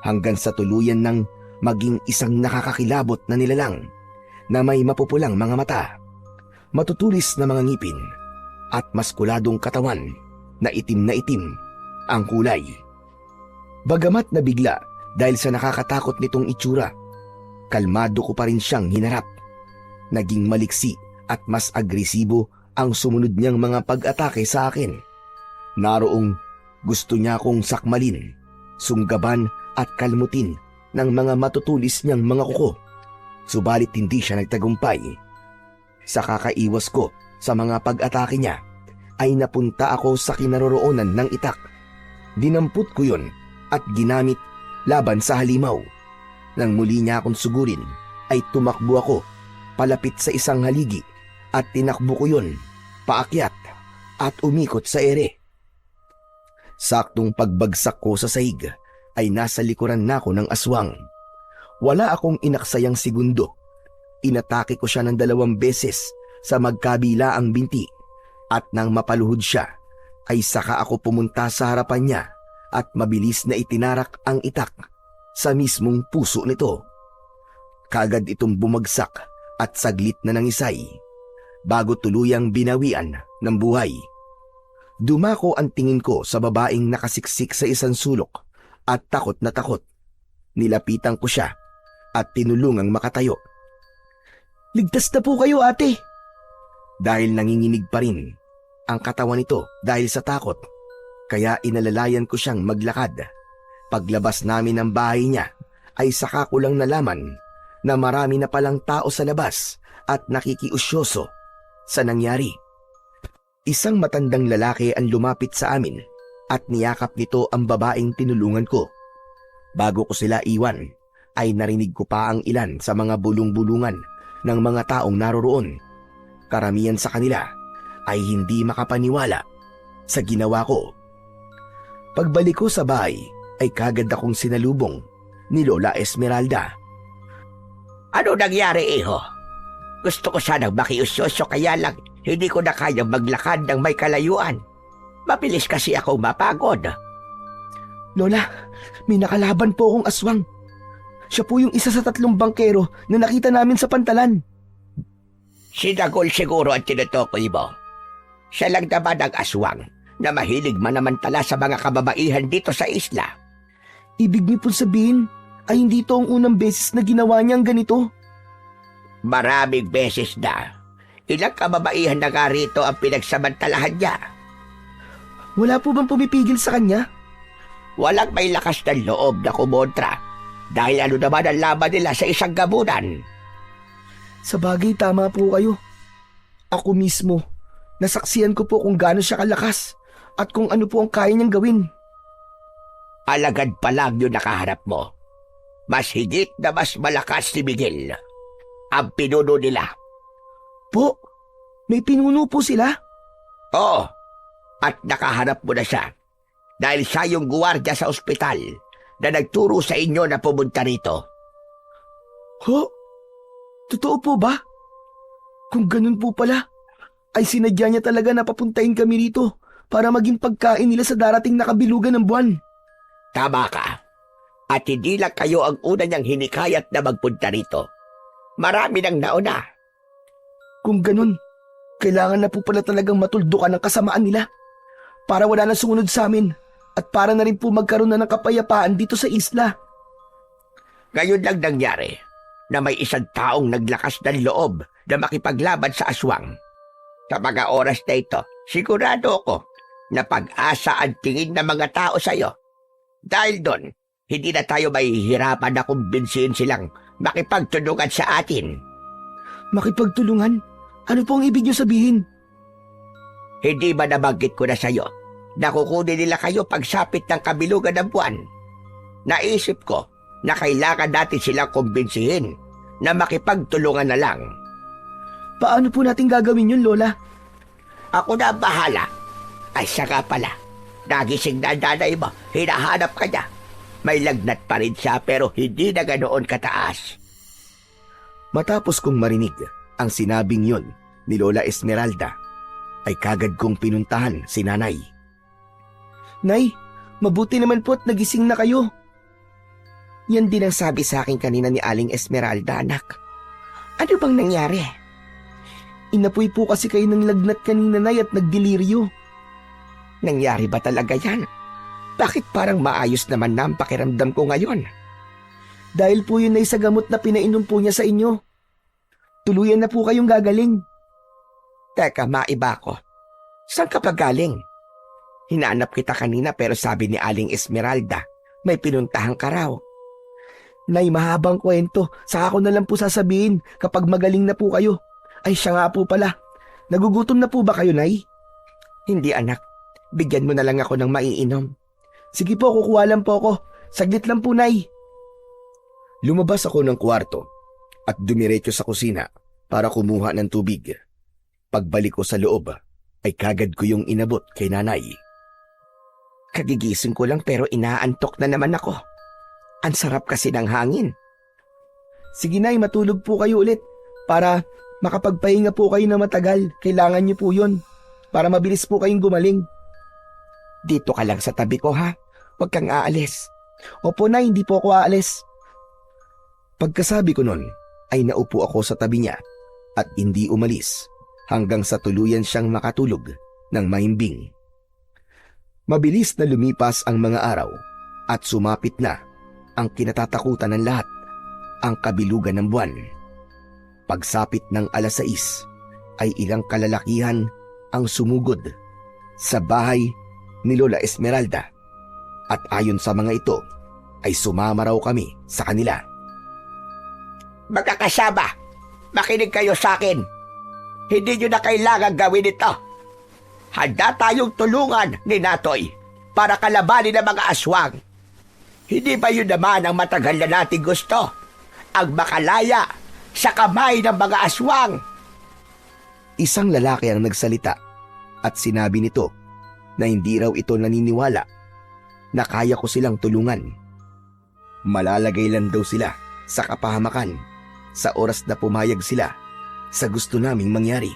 hanggang sa tuluyan ng maging isang nakakakilabot na nilalang na may mapupulang mga mata, matutulis na mga ngipin at maskuladong katawan na itim ang kulay. Bagamat nabigla dahil sa nakakatakot nitong itsura, kalmado ko pa rin siyang hinarap. Naging maliksi at mas agresibo ang sumunod niyang mga pag-atake sa akin. Naroong gusto niya akong sakmalin, sunggaban at kalmutin ng mga matutulis niyang mga kuko. Subalit hindi siya nagtagumpay. Sa kakaiwas ko sa mga pag-atake niya, ay napunta ako sa kinaroroonan ng itak. Dinampot ko yon at ginamit laban sa halimaw. Nang muli niya akong sugurin, ay tumakbo ako palapit sa isang haligi at tinakbo ko yon paakyat at umikot sa ere. Saktong pagbagsak ko sa sahig ay nasa likuran na ako ng aswang. Wala akong inaksayang segundo. Inatake ko siya ng 2 beses sa magkabila ang binti at nang mapaluhod siya ay saka ako pumunta sa harapan niya at mabilis na itinarak ang itak sa mismong puso nito. Kagad itong bumagsak at saglit na nangisay bago tuluyang binawian ng buhay. Dumako ang tingin ko sa babaeng nakasiksik sa isang sulok at takot na takot. Nilapitan ko siya at tinulungang makatayo. Ligtas na po kayo, ate! Dahil nanginginig pa rin ang katawan nito dahil sa takot, kaya inalalayan ko siyang maglakad. Paglabas namin ng bahay niya ay saka ko lang nalaman na marami na palang tao sa labas at nakikiusyoso sa nangyari. Isang matandang lalaki ang lumapit sa amin at niyakap nito ang babaeng tinulungan ko. Bago ko sila iwan, ay narinig ko pa ang ilan sa mga bulong-bulungan ng mga taong naroroon. Karamihan sa kanila ay hindi makapaniwala sa ginawa ko. Pagbalik ko sa bahay ay kagad akong sinalubong ni Lola Esmeralda. Ano nangyari, iho? Gusto ko sanang makiusyoso kaya lang hindi ko na kayang maglakad ng may kalayuan. Mabilis kasi ako mapagod. Lola, may nakalaban po akong aswang. Siya po yung isa sa 3 bangkero na nakita namin sa pantalan. Si Dagol siguro ang tinutukoy mo. Siya lang naman ang aswang na mahilig manamantala sa mga kababaihan dito sa isla. Ibig niyo po sabihin ay hindi ito ang unang beses na ginawa niyang ganito? Maraming beses na. Ilang kababaihan na nga rito ang pinagsamantalahan niya. Wala po bang pumipigil sa kanya? Walang may lakas ng loob na kumontra dahil ano naman ang laban nila sa isang gabunan. Sa bagay, tama po kayo. Ako mismo, nasaksiyan ko po kung gaano siya kalakas at kung ano po ang kaya niyang gawin. Alagad pa lang yung nakaharap mo. Mas higit na mas malakas si Miguel. Ang pinuno nila. Po, may pinuno po sila? Oo, at nakaharap mo na siya dahil siya yung guwardiya sa ospital na nagturo sa inyo na pumunta rito. Ho? Totoo po ba? Kung ganun po pala, ay sinadya niya talaga na papuntahin kami rito para maging pagkain nila sa darating na kabilugan ng buwan. Tama ka. At hindi lang kayo ang una niyang hinikayat na magpunta rito. Marami nang nauna. Kung ganun, kailangan na po pala talagang matuldukan ang kasamaan nila. para wala na sumunod sa amin at para na rin po magkaroon na ng kapayapaan dito sa isla. Ngayon lang nangyari na may isang taong naglakas ng loob na makipaglaban sa aswang. Sa mga oras na ito, sigurado ako na pag-asa ang tingin ng mga tao sa iyo. Dahil doon, hindi na tayo mahihirapan na kumbinsihin silang makipagtulungan sa atin. Makipagtulungan? Ano po ang ibig niyo sabihin? Hindi ba nabanggit ko na sa iyo na kukunin nila kayo pagsapit ng kabilugan ng buwan? Naisip ko na kailangan natin silang kumbinsihin na makipagtulungan na lang. Paano po natin gagawin yun, Lola? Ako na ang bahala. Ay siya pala. Nagising na ang nanay mo. Hinahanap ka niya. May lagnat pa rin siya pero hindi na ganoon kataas. Matapos kong marinig ang sinabing yon ni Lola Esmeralda, ay kagad kong pinuntahan si nanay. Nay, mabuti naman po at nagising na kayo. Yan din ang sabi sa akin kanina ni Aling Esmeralda, anak. Ano bang nangyari? Inapoy po kasi kayo ng lagnat kanina, Nay, at nagdeliryo. Nangyari ba talaga yan? Bakit parang maayos naman na ang pakiramdam ko ngayon? Dahil po yun, Nay, sa gamot na pinainom po niya sa inyo. Tuluyan na po kayong gagaling. Teka, maiba ko. Saan ka pa galing? Hinanap kita kanina pero sabi ni Aling Esmeralda, may pinuntahan ka raw. Nay, mahabang kwento. Saka ko na lang po sasabihin kapag magaling na po kayo. Ay, siya nga po pala. Nagugutom na po ba kayo, Nay? Hindi, anak. Bigyan mo na lang ako ng maiinom. Sige po, kukuha lang po ako. Saglit lang po, Nay. Lumabas ako ng kwarto at dumiretso sa kusina para kumuha ng tubig. Pagbalik ko sa loob, ay kagad ko yung inabot kay nanay. Kagigising ko lang pero inaantok na naman ako. Ang sarap kasi ng hangin. Sige, Nay, matulog po kayo ulit para makapagpahinga po kayo na matagal. Kailangan niyo po yun para mabilis po kayong gumaling. Dito ka lang sa tabi ko, ha? Huwag kang aalis. Opo, Nay, hindi po ako aalis. Pagkasabi ko nun, ay naupo ako sa tabi niya at hindi umalis hanggang sa tuluyan siyang makatulog ng mahimbing. Mabilis na lumipas ang mga araw at sumapit na ang kinatatakutan ng lahat, ang kabilugan ng buwan. Pagsapit ng 6:00 ay ilang kalalakihan ang sumugod sa bahay ni Lola Esmeralda at ayon sa mga ito ay sumama raw kami sa kanila. Magkakasama, makinig kayo sa akin. Hindi nyo na kailangan gawin ito. Handa tayong tulungan ni Natoy para kalabanin ang mga aswang. Hindi ba yun naman ang matagal na nating gusto? Ang makalaya sa kamay ng mga aswang. Isang lalaki ang nagsalita at sinabi nito na hindi raw ito naniniwala na kaya ko silang tulungan. Malalagay lang daw sila sa kapahamakan sa oras na pumayag sila sa gusto naming mangyari.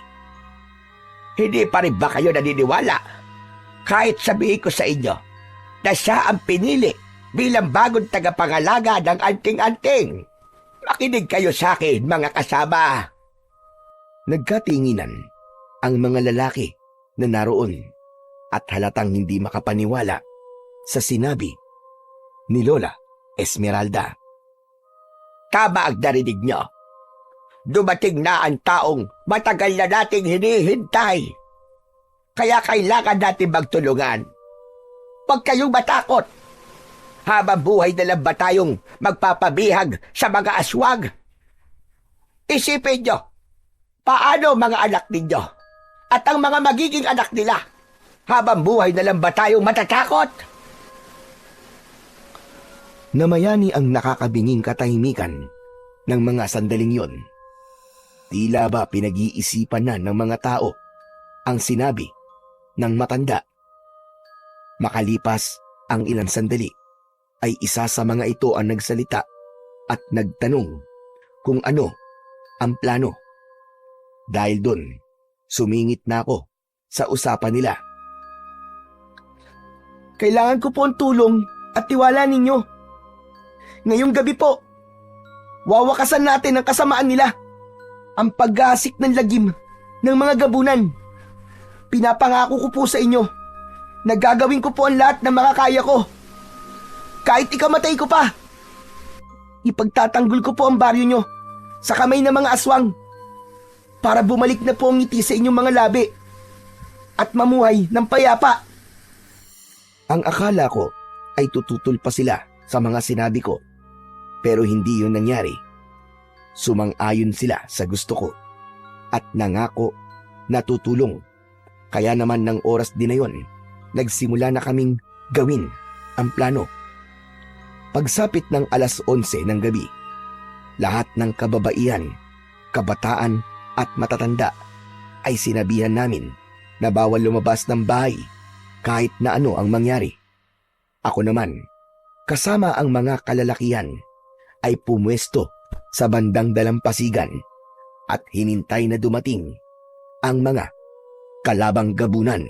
Hindi pa rin ba kayo naniniwala? Kahit sabihin ko sa inyo na siya ang pinili bilang bagong tagapangalaga ng anting-anting. Makinig kayo sa akin, mga kasama. Nagkatinginan ang mga lalaki na naroon at halatang hindi makapaniwala sa sinabi ni Lola Esmeralda. Tama ang narinig nyo. Dumating na ang taong matagal na nating hinihintay. Kaya kailangan natin magtulungan. Huwag kayong matakot. Habang buhay na lang ba tayong magpapabihag sa mga aswang? Isipin nyo, paano mga anak ninyo at ang mga magiging anak nila? Habang buhay na lang ba tayong matatakot? Namayani ang nakakabinging katahimikan ng mga sandaling yon. Tila ba pinag-iisipan na ng mga tao ang sinabi ng matanda. Makalipas ang ilang sandali, ay isa sa mga ito ang nagsalita at nagtanong kung ano ang plano. Dahil doon, sumingit na ako sa usapan nila. Kailangan ko po ang tulong at tiwala ninyo. Ngayong gabi po, wawakasan natin ang kasamaan nila. Ang paggasik ng lagim ng mga gabunan. Pinapangako ko po sa inyo Nagagawin ko po ang lahat ng makakaya ko. Kahit ikamatay ko pa. Ipagtatanggol ko po ang baryo nyo sa kamay ng mga aswang para bumalik na po ang ngiti sa inyong mga labi at mamuhay ng payapa. Ang akala ko ay tututol pa sila sa mga sinabi ko. Pero hindi yun nangyari. Sumang-ayon sila sa gusto ko at nangako na tutulong. Kaya naman ng oras din na yun, nagsimula na kaming gawin ang plano. Pagsapit ng alas 11 ng gabi, lahat ng kababaihan, kabataan at matatanda ay sinabihan namin na bawal lumabas ng bahay kahit na ano ang mangyari. Ako naman, kasama ang mga kalalakihan, ay pumwesto sa bandang dalampasigan at hinintay na dumating ang mga kalabang gabunan.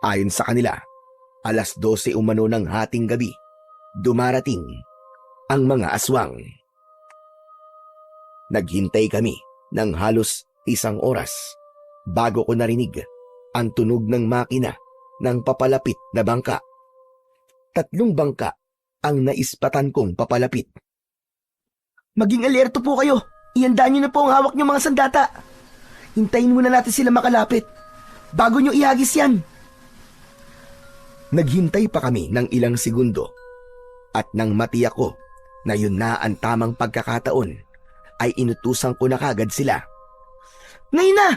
Ayon sa kanila, alas 12 umano ng hating gabi, dumarating ang mga aswang. Naghintay kami ng halos 1 oras bago ko narinig ang tunog ng makina ng papalapit na bangka. 3 bangka ang naispatan kong papalapit. Maging alerto po kayo. Ihandaan nyo na po ang hawak nyo mga sandata. Hintayin muna natin sila makalapit bago nyo ihagis yan. Naghintay pa kami ng ilang segundo at nang matiyak ko na yun na ang tamang pagkakataon ay inutusan ko na kagad sila. Ngayon na!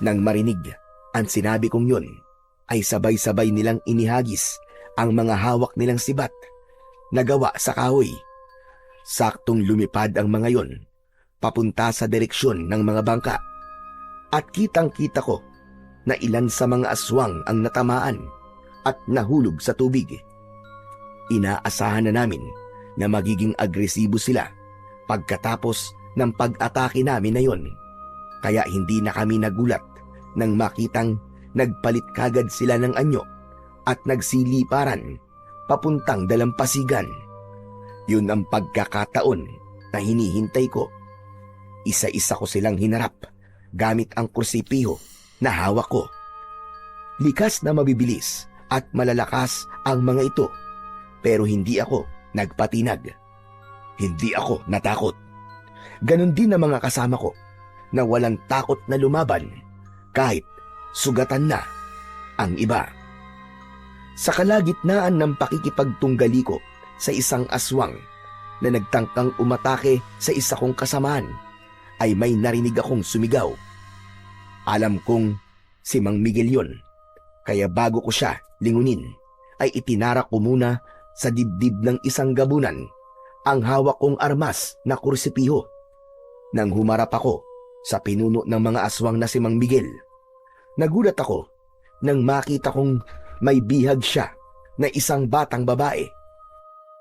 Nang marinig ang sinabi kong yun ay sabay-sabay nilang inihagis ang mga hawak nilang sibat na gawa sa kahoy. Saktong lumipad ang mga yon papunta sa direksyon ng mga bangka at kitang-kita ko na ilan sa mga aswang ang natamaan at nahulog sa tubig. Inaasahan na namin na magiging agresibo sila pagkatapos ng pag-atake namin na yon. Kaya hindi na kami nagulat nang makitang nagpalit kagad sila ng anyo at nagsiliparan papuntang dalampasigan. Yun ang pagkakataon na hinihintay ko. Isa-isa ko silang hinarap gamit ang kursipiho na hawak ko. Likas na mabibilis at malalakas ang mga ito, pero hindi ako nagpatinag. Hindi ako natakot. Ganon din ang mga kasama ko na walang takot na lumaban kahit sugatan na ang iba. Sa kalagitnaan ng pakikipagtunggali ko sa isang aswang na nagtangkang umatake sa isa kong kasamahan, ay may narinig akong sumigaw. Alam kong si Mang Miguel yun, kaya bago ko siya lingunin, ay itinara ko muna sa dibdib ng isang gabunan ang hawak kong armas na kursipiho. Nang humarap ako sa pinuno ng mga aswang na si Mang Miguel, nagulat ako nang makita kong may bihag siya na isang batang babae.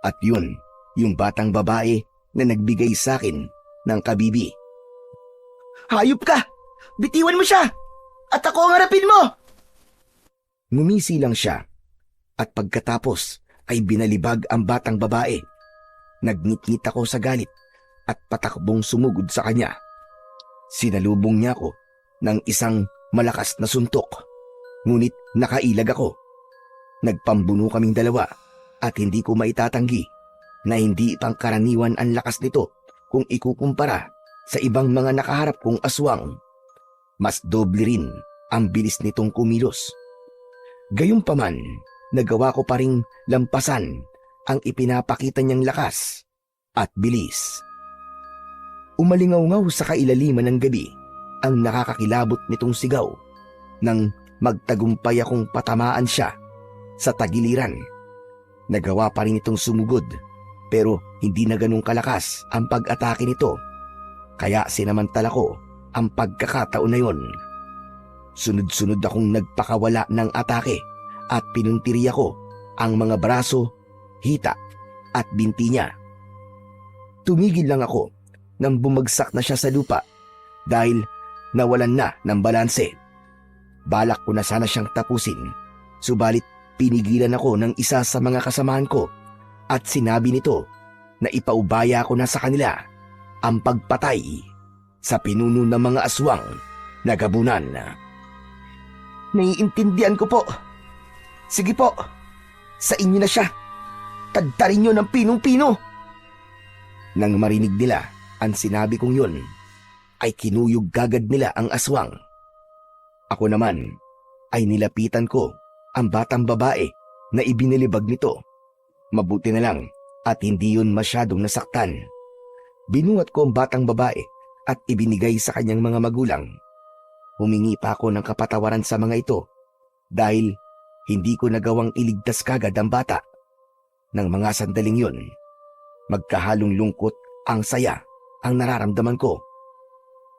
At yun, yung batang babae na nagbigay sa akin ng kabibi. Hayop ka! Bitiwan mo siya! At ako ang harapin mo! Ngumisi lang siya at pagkatapos ay binalibag ang batang babae. Nagngit-ngit ako sa galit at patakbong sumugod sa kanya. Sinalubong niya ako ng isang malakas na suntok. Ngunit nakailag ako. Nagpambuno kaming dalawa at hindi ko maitatanggi na hindi pangkaraniwan ang lakas nito kung ikukumpara sa ibang mga nakaharap kong aswang. Mas doble rin ang bilis nitong kumilos. Gayunpaman, nagawa ko pa ring lampasan ang ipinapakita niyang lakas at bilis. Umalingaw-ngaw sa kailaliman ng gabi ang nakakakilabot nitong sigaw nang magtagumpay akong patamaan siya sa tagiliran. Nagawa pa rin itong sumugod pero hindi na ganun kalakas ang pag-atake nito. Kaya sinamantala ko ang pagkakataon na yon. Sunod-sunod akong nagpakawala ng atake at pinuntiriya ko ang mga braso, hita at binti niya. Tumigil lang ako nang bumagsak na siya sa lupa dahil nawalan na ng balanse. Balak ko na sana siyang tapusin, subalit pinigilan ako ng isa sa mga kasamahan ko at sinabi nito na ipaubaya ko na sa kanila ang pagpatay sa pinuno ng mga aswang na gabunan. Naiintindihan ko po. Sige po, sa inyo na siya. Tagtarin nyo ng pinong-pino. Nang marinig nila ang sinabi kong yun, ay kinuyog gagad nila ang aswang. Ako naman ay nilapitan ko ang batang babae na ibinilibag nito. Mabuti na lang at hindi yun masyadong nasaktan. Binuhat ko ang batang babae at ibinigay sa kanyang mga magulang. Humingi pa ako ng kapatawaran sa mga ito dahil hindi ko nagawang iligtas kagad ang bata. Nang mga sandaling yun, magkahalong lungkot ang saya ang nararamdaman ko.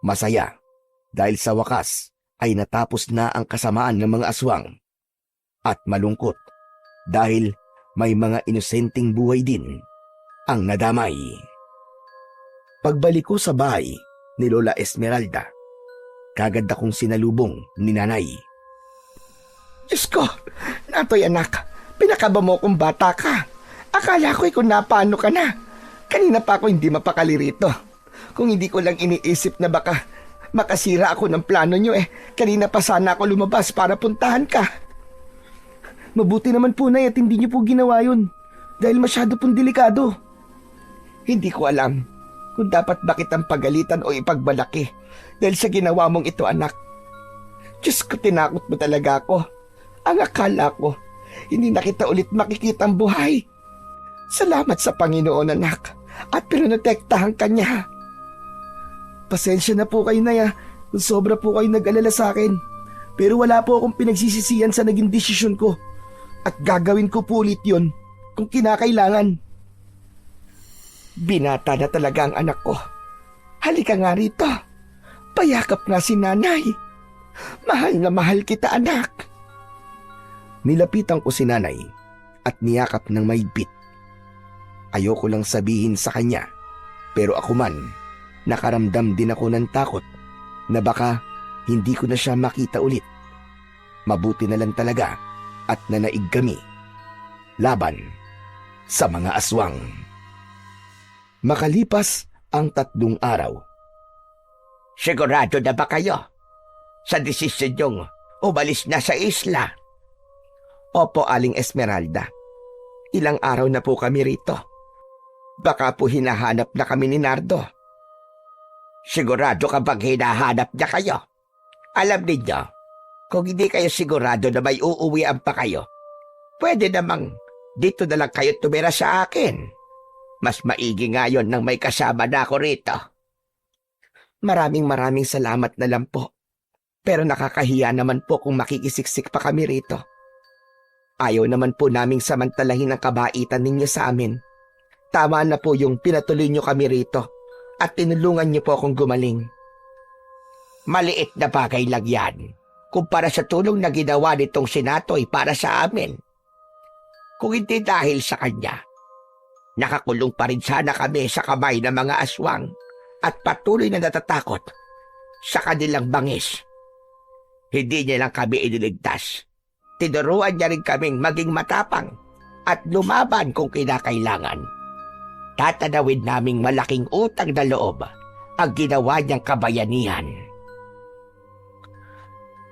Masaya dahil sa wakas ay natapos na ang kasamaan ng mga aswang. At malungkot dahil may mga inosenteng buhay din ang nadamay. Pagbalik ko sa bahay ni Lola Esmeralda, kagad akong sinalubong ni Nanay. Diyos ko, Natoy anak, pinakaba mo kung bata ka. Akala ko kung napano ka na. Kanina pa ako hindi mapakali rito. Kung hindi ko lang iniisip na baka makasira ako ng plano nyo kanina pa sana ako lumabas para puntahan ka. Mabuti naman po, Nay, at hindi niyo po ginawa yun. Dahil masyado pong delikado. Hindi ko alam kung dapat ba kitang pagalitan o ipagbalaki dahil sa ginawa mong ito, anak. Diyos ko, tinakot mo talaga ako. Ang akala ko, hindi na kita ulit makikitang buhay. Salamat sa Panginoon, anak, at pinotektahan ka niya. Pasensya na po kayo, Nay, kung sobra po kayo nag-alala sa akin. Pero wala po akong pinagsisisihan sa naging desisyon ko. At gagawin ko po ulit yun kung kinakailangan. Binata na talaga ang anak ko. Halika nga rito. Payakap nga si nanay. Mahal na mahal kita, anak. Nilapitan ko si Nanay at niyakap ng mahigpit. Ayoko lang sabihin sa kanya, pero ako man, nakaramdam din ako ng takot na baka hindi ko na siya makita ulit. Mabuti na lang talaga at nanaig kami laban sa mga aswang. Makalipas ang 3 araw. Sigurado na ba kayo sa desisyon niyong umalis na sa isla? Opo, Aling Esmeralda. Ilang araw na po kami rito. Baka po hinahanap na kami ni Nardo. Sigurado kapag hinahanap niya kayo. Alam ninyo, kung hindi kayo sigurado na may uuwian pa kayo, pwede namang dito na lang kayo tumira sa akin. Mas maigi nga yun nang may kasama na ako rito. Maraming salamat na lang po. Pero nakakahiya naman po kung makikisiksik pa kami rito. Ayaw naman po naming samantalahin ang kabaitan ninyo sa amin. Tama na po yung pinatuloy nyo kami rito at tinulungan nyo po akong gumaling. Maliit na bagay lang yan kumpara sa tulong na ginawa nitong Sinatoy para sa amin. Kung hindi dahil sa kanya, nakakulong pa rin sana kami sa kamay ng mga aswang at patuloy na natatakot sa kanilang bangis. Hindi niya lang kami iniligtas. Tinuruan niya rin kaming maging matapang at lumaban kung kinakailangan. Tatanawin naming malaking utang na loob ang ginawa niyang kabayanihan.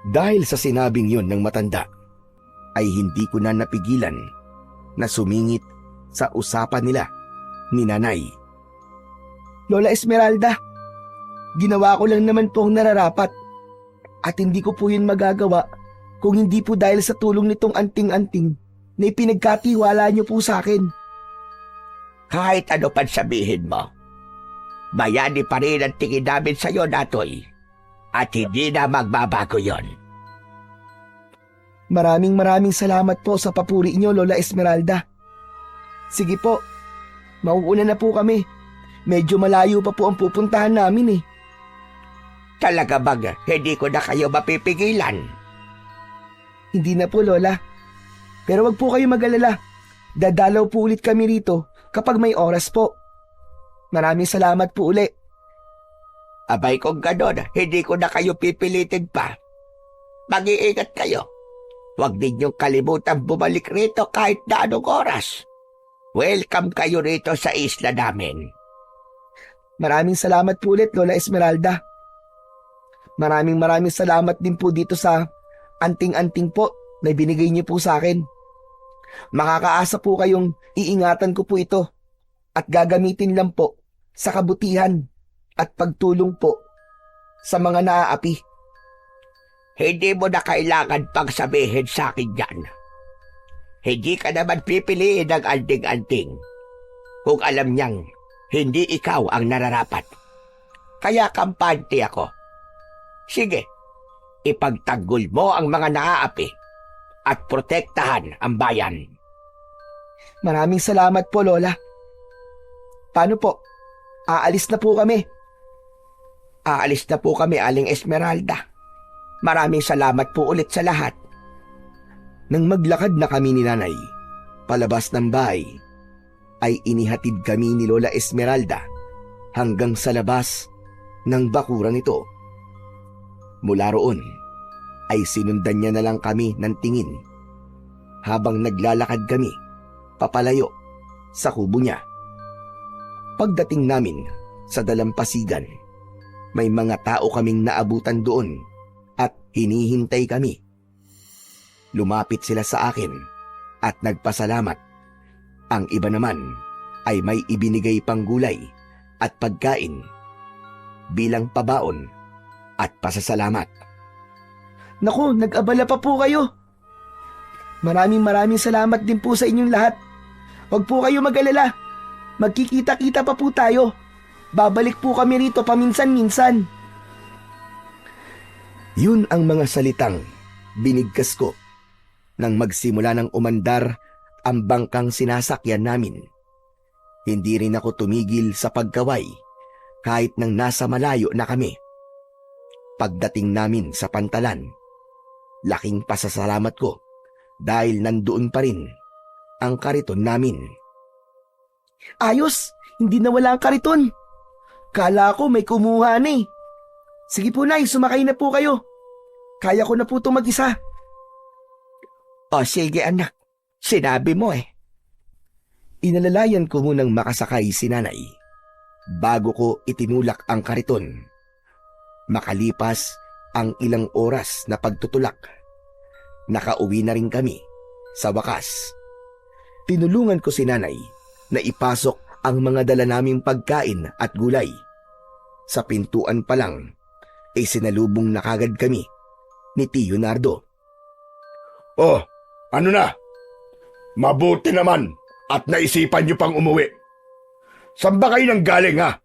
Dahil sa sinabing yon ng matanda, ay hindi ko na napigilan na sumingit sa usapan nila ni Nanay. Lola Esmeralda, ginawa ko lang naman po ang nararapat. At hindi ko po yun magagawa kung hindi po dahil sa tulong nitong anting-anting na ipinagkatiwala niyo po sa akin. Kahit ano pan sabihin mo, bayani pa rin ang tingin namin sa'yo, Natoy. At hindi na magbabago yon. Maraming salamat po sa papuri niyo, Lola Esmeralda. Sige po, mauuna na po kami. Medyo malayo pa po ang pupuntahan namin . Talaga bang hindi ko na kayo mapipigilan? Hindi na po, Lola. Pero wag po kayo mag-alala. Dadalaw po ulit kami rito kapag may oras po. Maraming salamat po uli. Abay kung ganon, hindi ko na kayo pipilitin pa. Mag-iingat kayo. Huwag ninyong kalimutan bumalik rito kahit na anong oras. Welcome kayo rito sa isla namin. Maraming salamat po ulit, Lola Esmeralda. Maraming salamat din po dito sa anting-anting po na binigay niyo po sa akin. Makakaasa po kayong iingatan ko po ito at gagamitin lang po sa kabutihan at pagtulong po sa mga naaapi. Hindi mo na kailangan pang sabihin sa akin yan. Hindi ka naman pipiliin ng anting-anting kung alam niyang hindi ikaw ang nararapat. Kaya kampante ako. Sige, ipagtanggol mo ang mga naaapi at protektahan ang bayan. Maraming salamat po, Lola. Paano po? Aalis na po kami. Aalis na po kami, Aling Esmeralda. Maraming salamat po ulit sa lahat. Nang maglakad na kami ni Nanay, palabas ng bahay, ay inihatid kami ni Lola Esmeralda hanggang sa labas ng bakuran nito. Mula roon, ay sinundan niya na lang kami ng tingin habang naglalakad kami papalayo sa kubo niya. Pagdating namin sa dalampasigan, may mga tao kaming naabutan doon at hinihintay kami. Lumapit sila sa akin at nagpasalamat. Ang iba naman ay may ibinigay pang gulay at pagkain bilang pabaon at pasasalamat. Naku, nag-abala pa po kayo. Maraming salamat din po sa inyong lahat. Huwag po kayo mag-alala. Magkikita-kita pa po tayo. Babalik po kami rito paminsan-minsan. Yun ang mga salitang binigkas ko nang magsimula ng umandar ang bangkang sinasakyan namin. Hindi rin ako tumigil sa pagkaway kahit nang nasa malayo na kami. Pagdating namin sa pantalan, laking pasasalamat ko dahil nandoon pa rin ang kariton namin. Ayos, hindi na wala ang kariton. Kala ko may kumuha na eh. Sige po, Nay, sumakay na po kayo. Kaya ko na po itong mag-isa. O sige anak, sinabi mo eh. Inalalayan ko munang makasakay si Nanay bago ko itinulak ang kariton. Makalipas ang ilang oras na pagtutulak, nakauwi na rin kami sa wakas. Tinulungan ko si Nanay na ipasok ang mga dala naming pagkain at gulay. Sa pintuan pa lang ay sinalubong na kagad kami ni Tio Nardo. Oh, ano na? Mabuti naman at naisipan niyo pang umuwi. Saan ba kayo nang galing ha?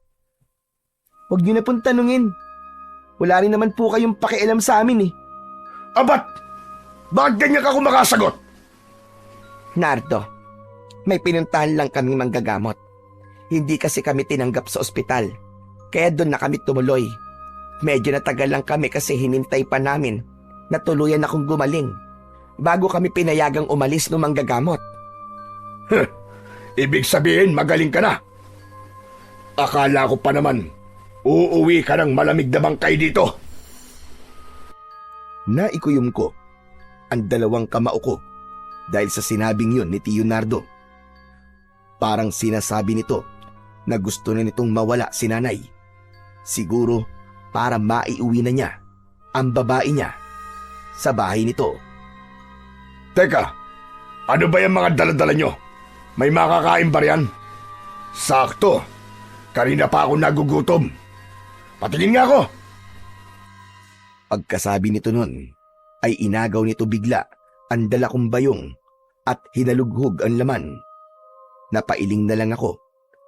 Huwag niyo na pong tanungin. Wala rin naman po kayong pakialam sa amin eh. Abat! Bakit ganyan ka kumakasagot? Nardo, may pinuntahan lang kaming manggagamot. Hindi kasi kami tinanggap sa ospital. Kaya doon na kami tumuloy. Medyo natagal lang kami kasi hinintay pa namin na tuluyan akong gumaling bago kami pinayagang umalis ng manggagamot. Ibig sabihin magaling ka na. Akala ko pa naman uuwi ka ng malamig na bangkay dito. Naikuyom ko ang dalawang kamao ko dahil sa sinabing yun ni Tio Nardo. Parang sinasabi nito na gusto na nitong mawala si Nanay. Siguro para maiuwi na niya ang babae niya sa bahay nito. Teka, ano ba yung mga daladala nyo? May makakain ba riyan? Sakto, kanina pa ako nagugutom. Patingin nga ako. Pagkasabi nito nun, ay inagaw nito bigla ang dala kong bayong at hinalughog ang laman. Napailing na lang ako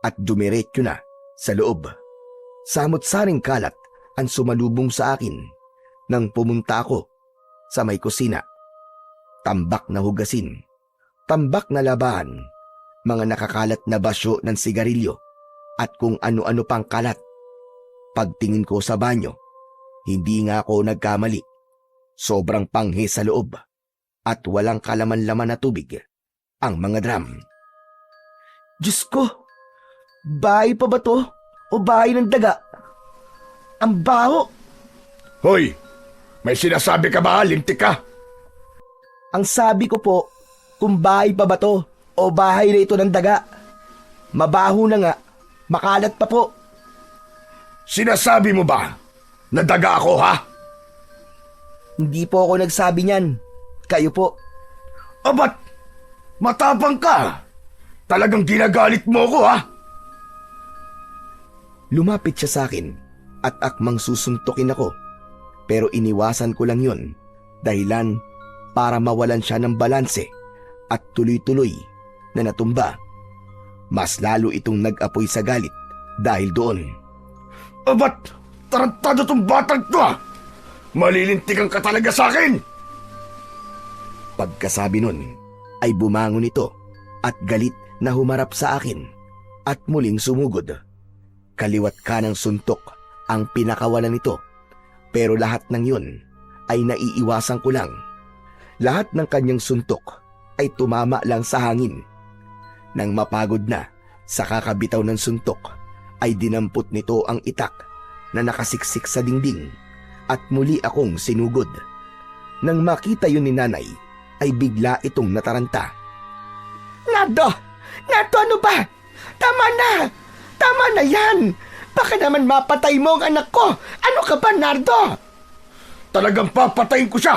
at dumiretso na sa loob. Samot-saring kalat ang sumalubong sa akin nang pumunta ako sa may kusina. Tambak na hugasin, tambak na labahan, mga nakakalat na basyo ng sigarilyo at kung ano-ano pang kalat. Pagtingin ko sa banyo, hindi nga ako nagkamali. Sobrang panghe sa loob at walang kalaman-laman na tubig ang mga drum. Diyos ko, bahay pa ba to? O bahay ng daga? Ang baho! Hoy, may sinasabi ka ba? Lintik ka? Ang sabi ko po, kung bahay pa ba to? O bahay na ito ng daga? Mabaho na nga, makalat pa po. Sinasabi mo ba na daga ako ha? Hindi po ako nagsabi niyan. Kayo po. Abat, matapang ka. Talagang ginagalit mo ko, ha? Lumapit siya sa akin at akmang susuntukin ako. Pero iniwasan ko lang yun, dahilan para mawalan siya ng balanse at tuloy-tuloy na natumba. Mas lalo itong nag-apoy sa galit dahil doon. Abat, tarantado tong batang to, ha? Malilintikan ka talaga sa akin. Pagkasabi nun ay bumangon ito at galit na humarap sa akin at muling sumugod. Kaliwat kanang suntok ang pinakawalan nito, pero lahat ng yun ay naiiwasan ko lang. Lahat ng kanyang suntok ay tumama lang sa hangin. Nang mapagod na sa kakabitaw ng suntok ay dinampot nito ang itak na nakasiksik sa dingding at muli akong sinugod. Nang makita yun ni nanay ay bigla itong nataranta. Nardo! Nardo, ano ba? Tama na! Tama na yan! Baka naman mapatay mo ang anak ko! Ano ka ba, Nardo? Talagang papatayin ko siya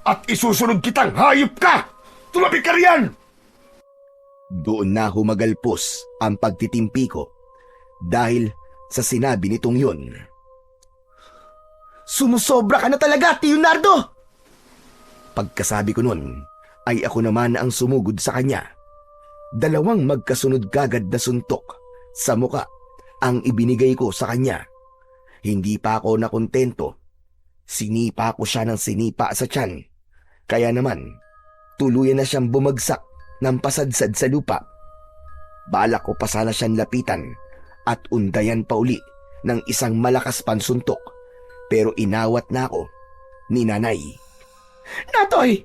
at isusunod kitang hayop ka! Tumabi ka riyan! Doon na humagalpos ang pagtitimpi ko dahil sa sinabi nitong yun. Sumusobra ka na talaga, Tio Nardo! Pagkasabi ko nun ay ako naman ang sumugod sa kanya. Dalawang magkasunod kagad na suntok sa muka ang ibinigay ko sa kanya. Hindi pa ako nakontento. Sinipa ko siya ng sinipa sa tiyan. Kaya naman, tuluyan na siyang bumagsak ng pasadsad sa lupa. Balak ko pa sana siyang lapitan at undayan pa uli ng isang malakas pansuntok. Pero inawat na ako ni nanay. Natoy!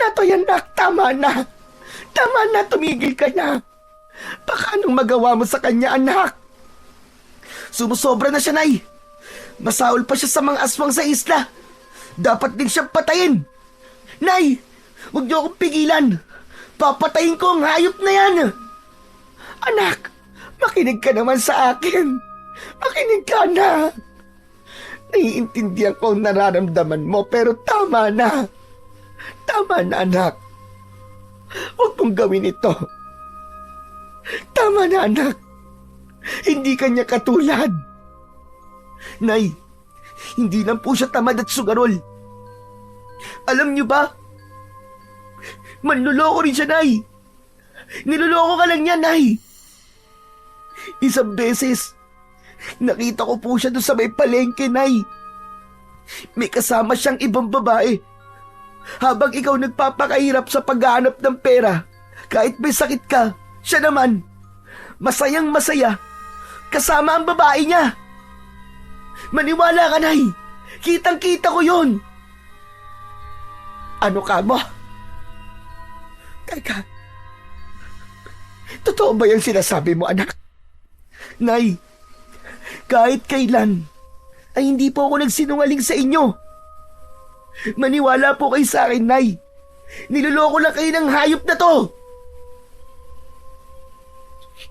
Natoy, anak! Tama na! Tama na! Tumigil ka na! Baka anong magawa mo sa kanya, anak? Sumusobra na siya, Nay! Masaol pa siya sa mga aswang sa isla! Dapat din siyang patayin! Nay! Huwag niyo akong pigilan! Papatayin ko ang hayop na yan! Anak! Makinig ka naman sa akin! Makinig ka na! Naiintindihan ko ang nararamdaman mo, pero tama na! Tama na, anak! Huwag mong gawin ito! Tama na, anak! Hindi kanya katulad! Nay, hindi lang po siya tamad at sugarol. Alam niyo ba? Manluloko rin siya, Nay! Niloloko ka lang niya, Nay! Isang beses, nakita ko po siya doon sa may palengke, Nay. May kasama siyang ibang babae. Habang ikaw nagpapakahirap sa paghahanap ng pera, kahit may sakit ka, siya naman, masayang masaya, kasama ang babae niya. Maniwala ka, Nay. Kitang-kita ko yun. Ano ka mo? Teka, totoo ba yung sinasabi mo, anak? Nay, kahit kailan, ay hindi po ako nagsinungaling sa inyo. Maniwala po kayo sa akin, Nay. Niloloko lang kayo ng hayop na to.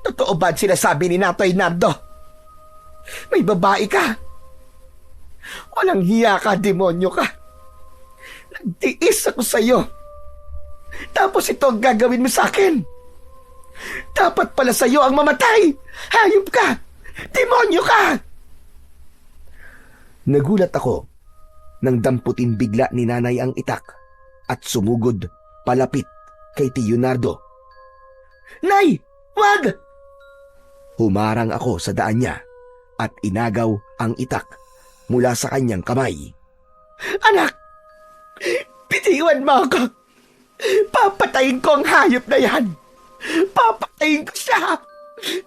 Totoo ba ang sinasabi ni Natoy Nardo? May babae ka. Walang hiya ka, demonyo ka. Nagtiis ako sa'yo. Tapos ito ang gagawin mo sa akin. Dapat pala sa'yo ang mamatay. Hayop ka. Demonyo ka. Nagulat ako nang damputin bigla ni nanay ang itak at sumugod palapit kay Tio Nardo. Nay, wag! Humarang ako sa daan niya at inagaw ang itak mula sa kanyang kamay. Anak, bitiwan mo ako. Papatayin ko ang hayop na yan. Papatayin ko siya.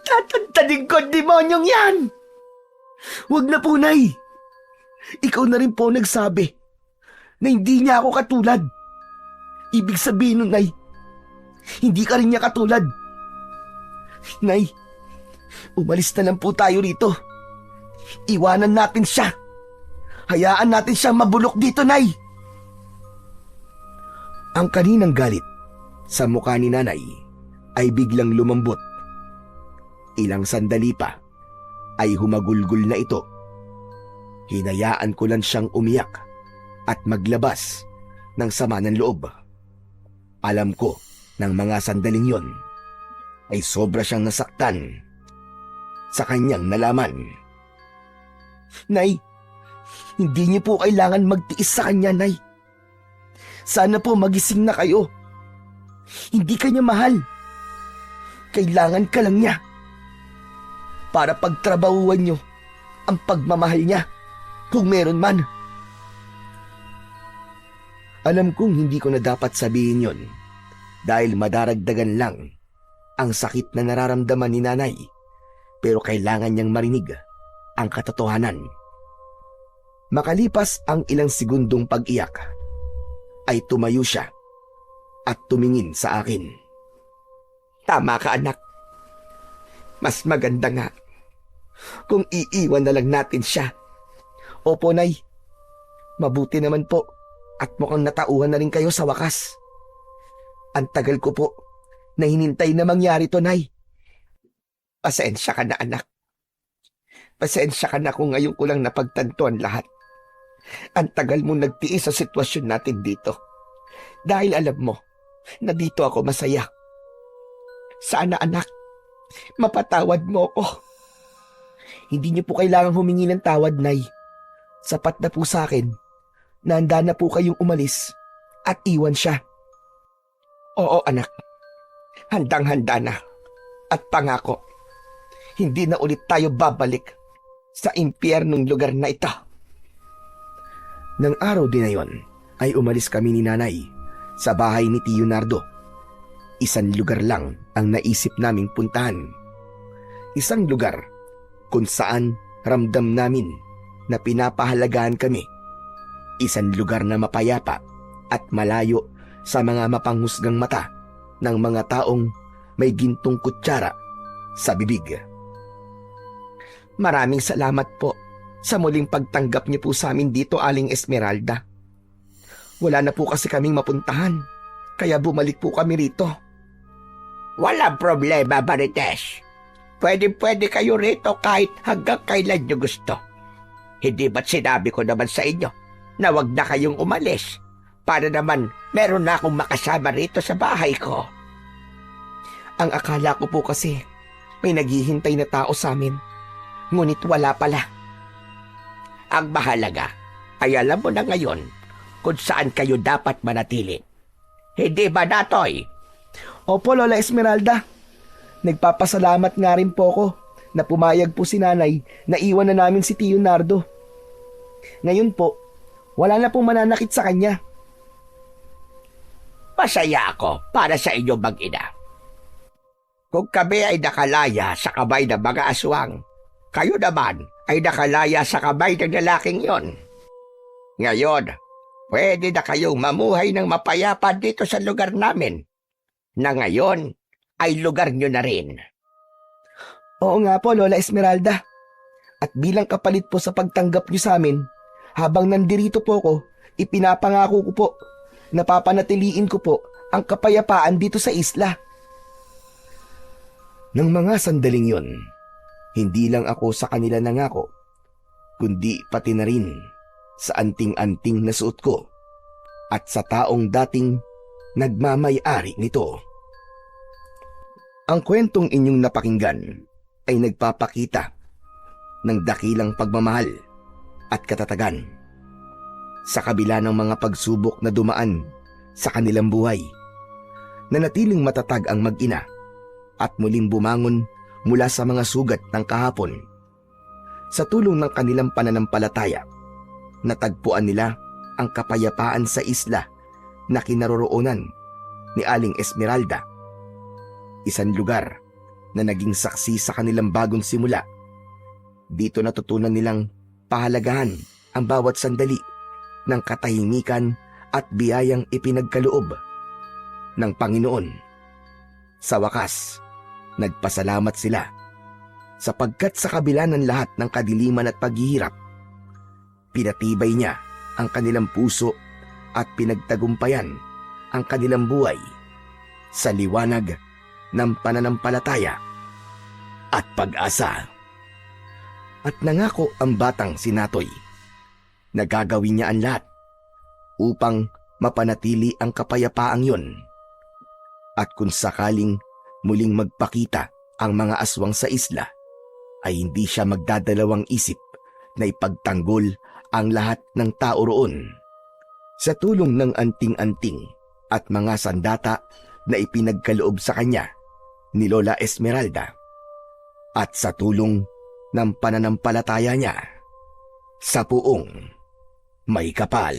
Tatantanin ko ang demonyong yan. Huwag na po, Nay. Ikaw na rin po nagsabi na hindi niya ako katulad. Ibig sabihin nun, Nay, hindi ka rin niya katulad. Nay, umalis na lang po tayo rito. Iwanan natin siya. Hayaan natin siya mabulok dito, Nay. Ang kaninang galit sa mukha ni nanay ay biglang lumambot. Ilang sandali pa ay humagulgol na ito. Hinayaan ko lang siyang umiyak at maglabas ng sama ng loob. Alam ko ng mga sandaling yon ay sobra siyang nasaktan sa kanyang nalaman. Nay, hindi niyo po kailangan magtiis sa kanya, Nay. Sana po magising na kayo. Hindi ka niya mahal. Kailangan ka lang niya para pagtrabahuan niyo ang pagmamahal niya kung meron man. Alam kong hindi ko na dapat sabihin yon dahil madaragdagan lang ang sakit na nararamdaman ni nanay, pero kailangan niyang marinig ang katotohanan. Makalipas ang ilang segundong pag-iyak, ay tumayo siya at tumingin sa akin. Tama ka, anak. Mas maganda nga kung iiwan na lang natin siya. Opo, Nay. Mabuti naman po at mukhang natauhan na rin kayo sa wakas. Ang tagal ko po na hinintay na mangyari to, Nay. Pasensya ka na, anak. Pasensya ka na kung ngayon ko lang napagtantuan lahat. Ang tagal mo nagtiis sa sitwasyon natin dito. Dahil alam mo na dito ako masaya. Sana, anak, mapatawad mo ako. Hindi niyo po kailangang humingi ng tawad, Nay. Sapat na po sa akin na handa na po kayong umalis at iwan siya. Oo, anak. Handang-handa na. At pangako, hindi na ulit tayo babalik sa impyernong lugar na ito. Nang araw din na yon, ay umalis kami ni nanay sa bahay ni Tio Nardo. Isang lugar lang ang naisip naming puntahan. Isang lugar kung saan ramdam namin na pinapahalagahan kami. Isang lugar na mapayapa at malayo sa mga mapanghusgang mata ng mga taong may gintong kutsara sa bibig. Maraming salamat po sa muling pagtanggap niyo po sa amin dito, Aling Esmeralda. Wala na po kasi kaming mapuntahan, kaya bumalik po kami rito. Walang problema, Marites. Pwede kayo rito kahit hanggang kailan nyo gusto. Hindi ba't sinabi ko naman sa inyo na wag na kayong umalis para naman meron na akong makasama rito sa bahay ko? Ang akala ko po kasi may naghihintay na tao sa amin, ngunit wala pala. Ang mahalaga ay alam mo na ngayon kung saan kayo dapat manatili. Hindi ba, Natoy? Opo, Lola Esmeralda. Nagpapasalamat nga rin po ako na pumayag po si nanay na iwan na namin si Tio Nardo. Ngayon po, wala na pong mananakit sa kanya. Masaya ako para sa inyo mag-ina. Kung kami ay nakalaya sa kamay ng mga aswang, kayo naman ay nakalaya sa kamay ng lalaking yon. Ngayon, pwede na kayong mamuhay ng mapayapa dito sa lugar namin, na ngayon ay lugar nyo na rin. Oo nga po, Lola Esmeralda. At bilang kapalit po sa pagtanggap niyo sa amin, habang nandirito po ako, ipinapangako ko po na papanatiliin ko po ang kapayapaan dito sa isla. Nang mga sandaling yon, hindi lang ako sa kanila nangako, kundi pati na rin sa anting-anting na suot ko at sa taong dating nagmamay-ari nito. Ang kwentong inyong napakinggan ay nagpapakita ng dakilang pagmamahal at katatagan. Sa kabila ng mga pagsubok na dumaan sa kanilang buhay, nanatiling matatag ang mag-ina at muling bumangon mula sa mga sugat ng kahapon. Sa tulong ng kanilang pananampalataya, natagpuan nila ang kapayapaan sa isla na kinaroroonan ni Aling Esmeralda. Isang lugar na naging saksi sa kanilang bagong simula. Dito natutunan nilang pahalagahan ang bawat sandali ng katahimikan at biyayang ipinagkaloob ng Panginoon. Sa wakas, nagpasalamat sila sapagkat sa kabila ng lahat ng kadiliman at paghihirap, pinatibay niya ang kanilang puso at pinagtagumpayan ang kanilang buhay sa liwanag ng pananampalataya at pag-asa. At nangako ang batang si Natoy na gagawin niya ang lahat upang mapanatili ang kapayapaang yun. At kung sakaling muling magpakita ang mga aswang sa isla, ay hindi siya magdadalawang isip na ipagtanggol ang lahat ng tao roon. Sa tulong ng anting-anting at mga sandata na ipinagkaloob sa kanya ni Lola Esmeralda, at sa tulong ng pananampalataya niya sa Puong May Kapal.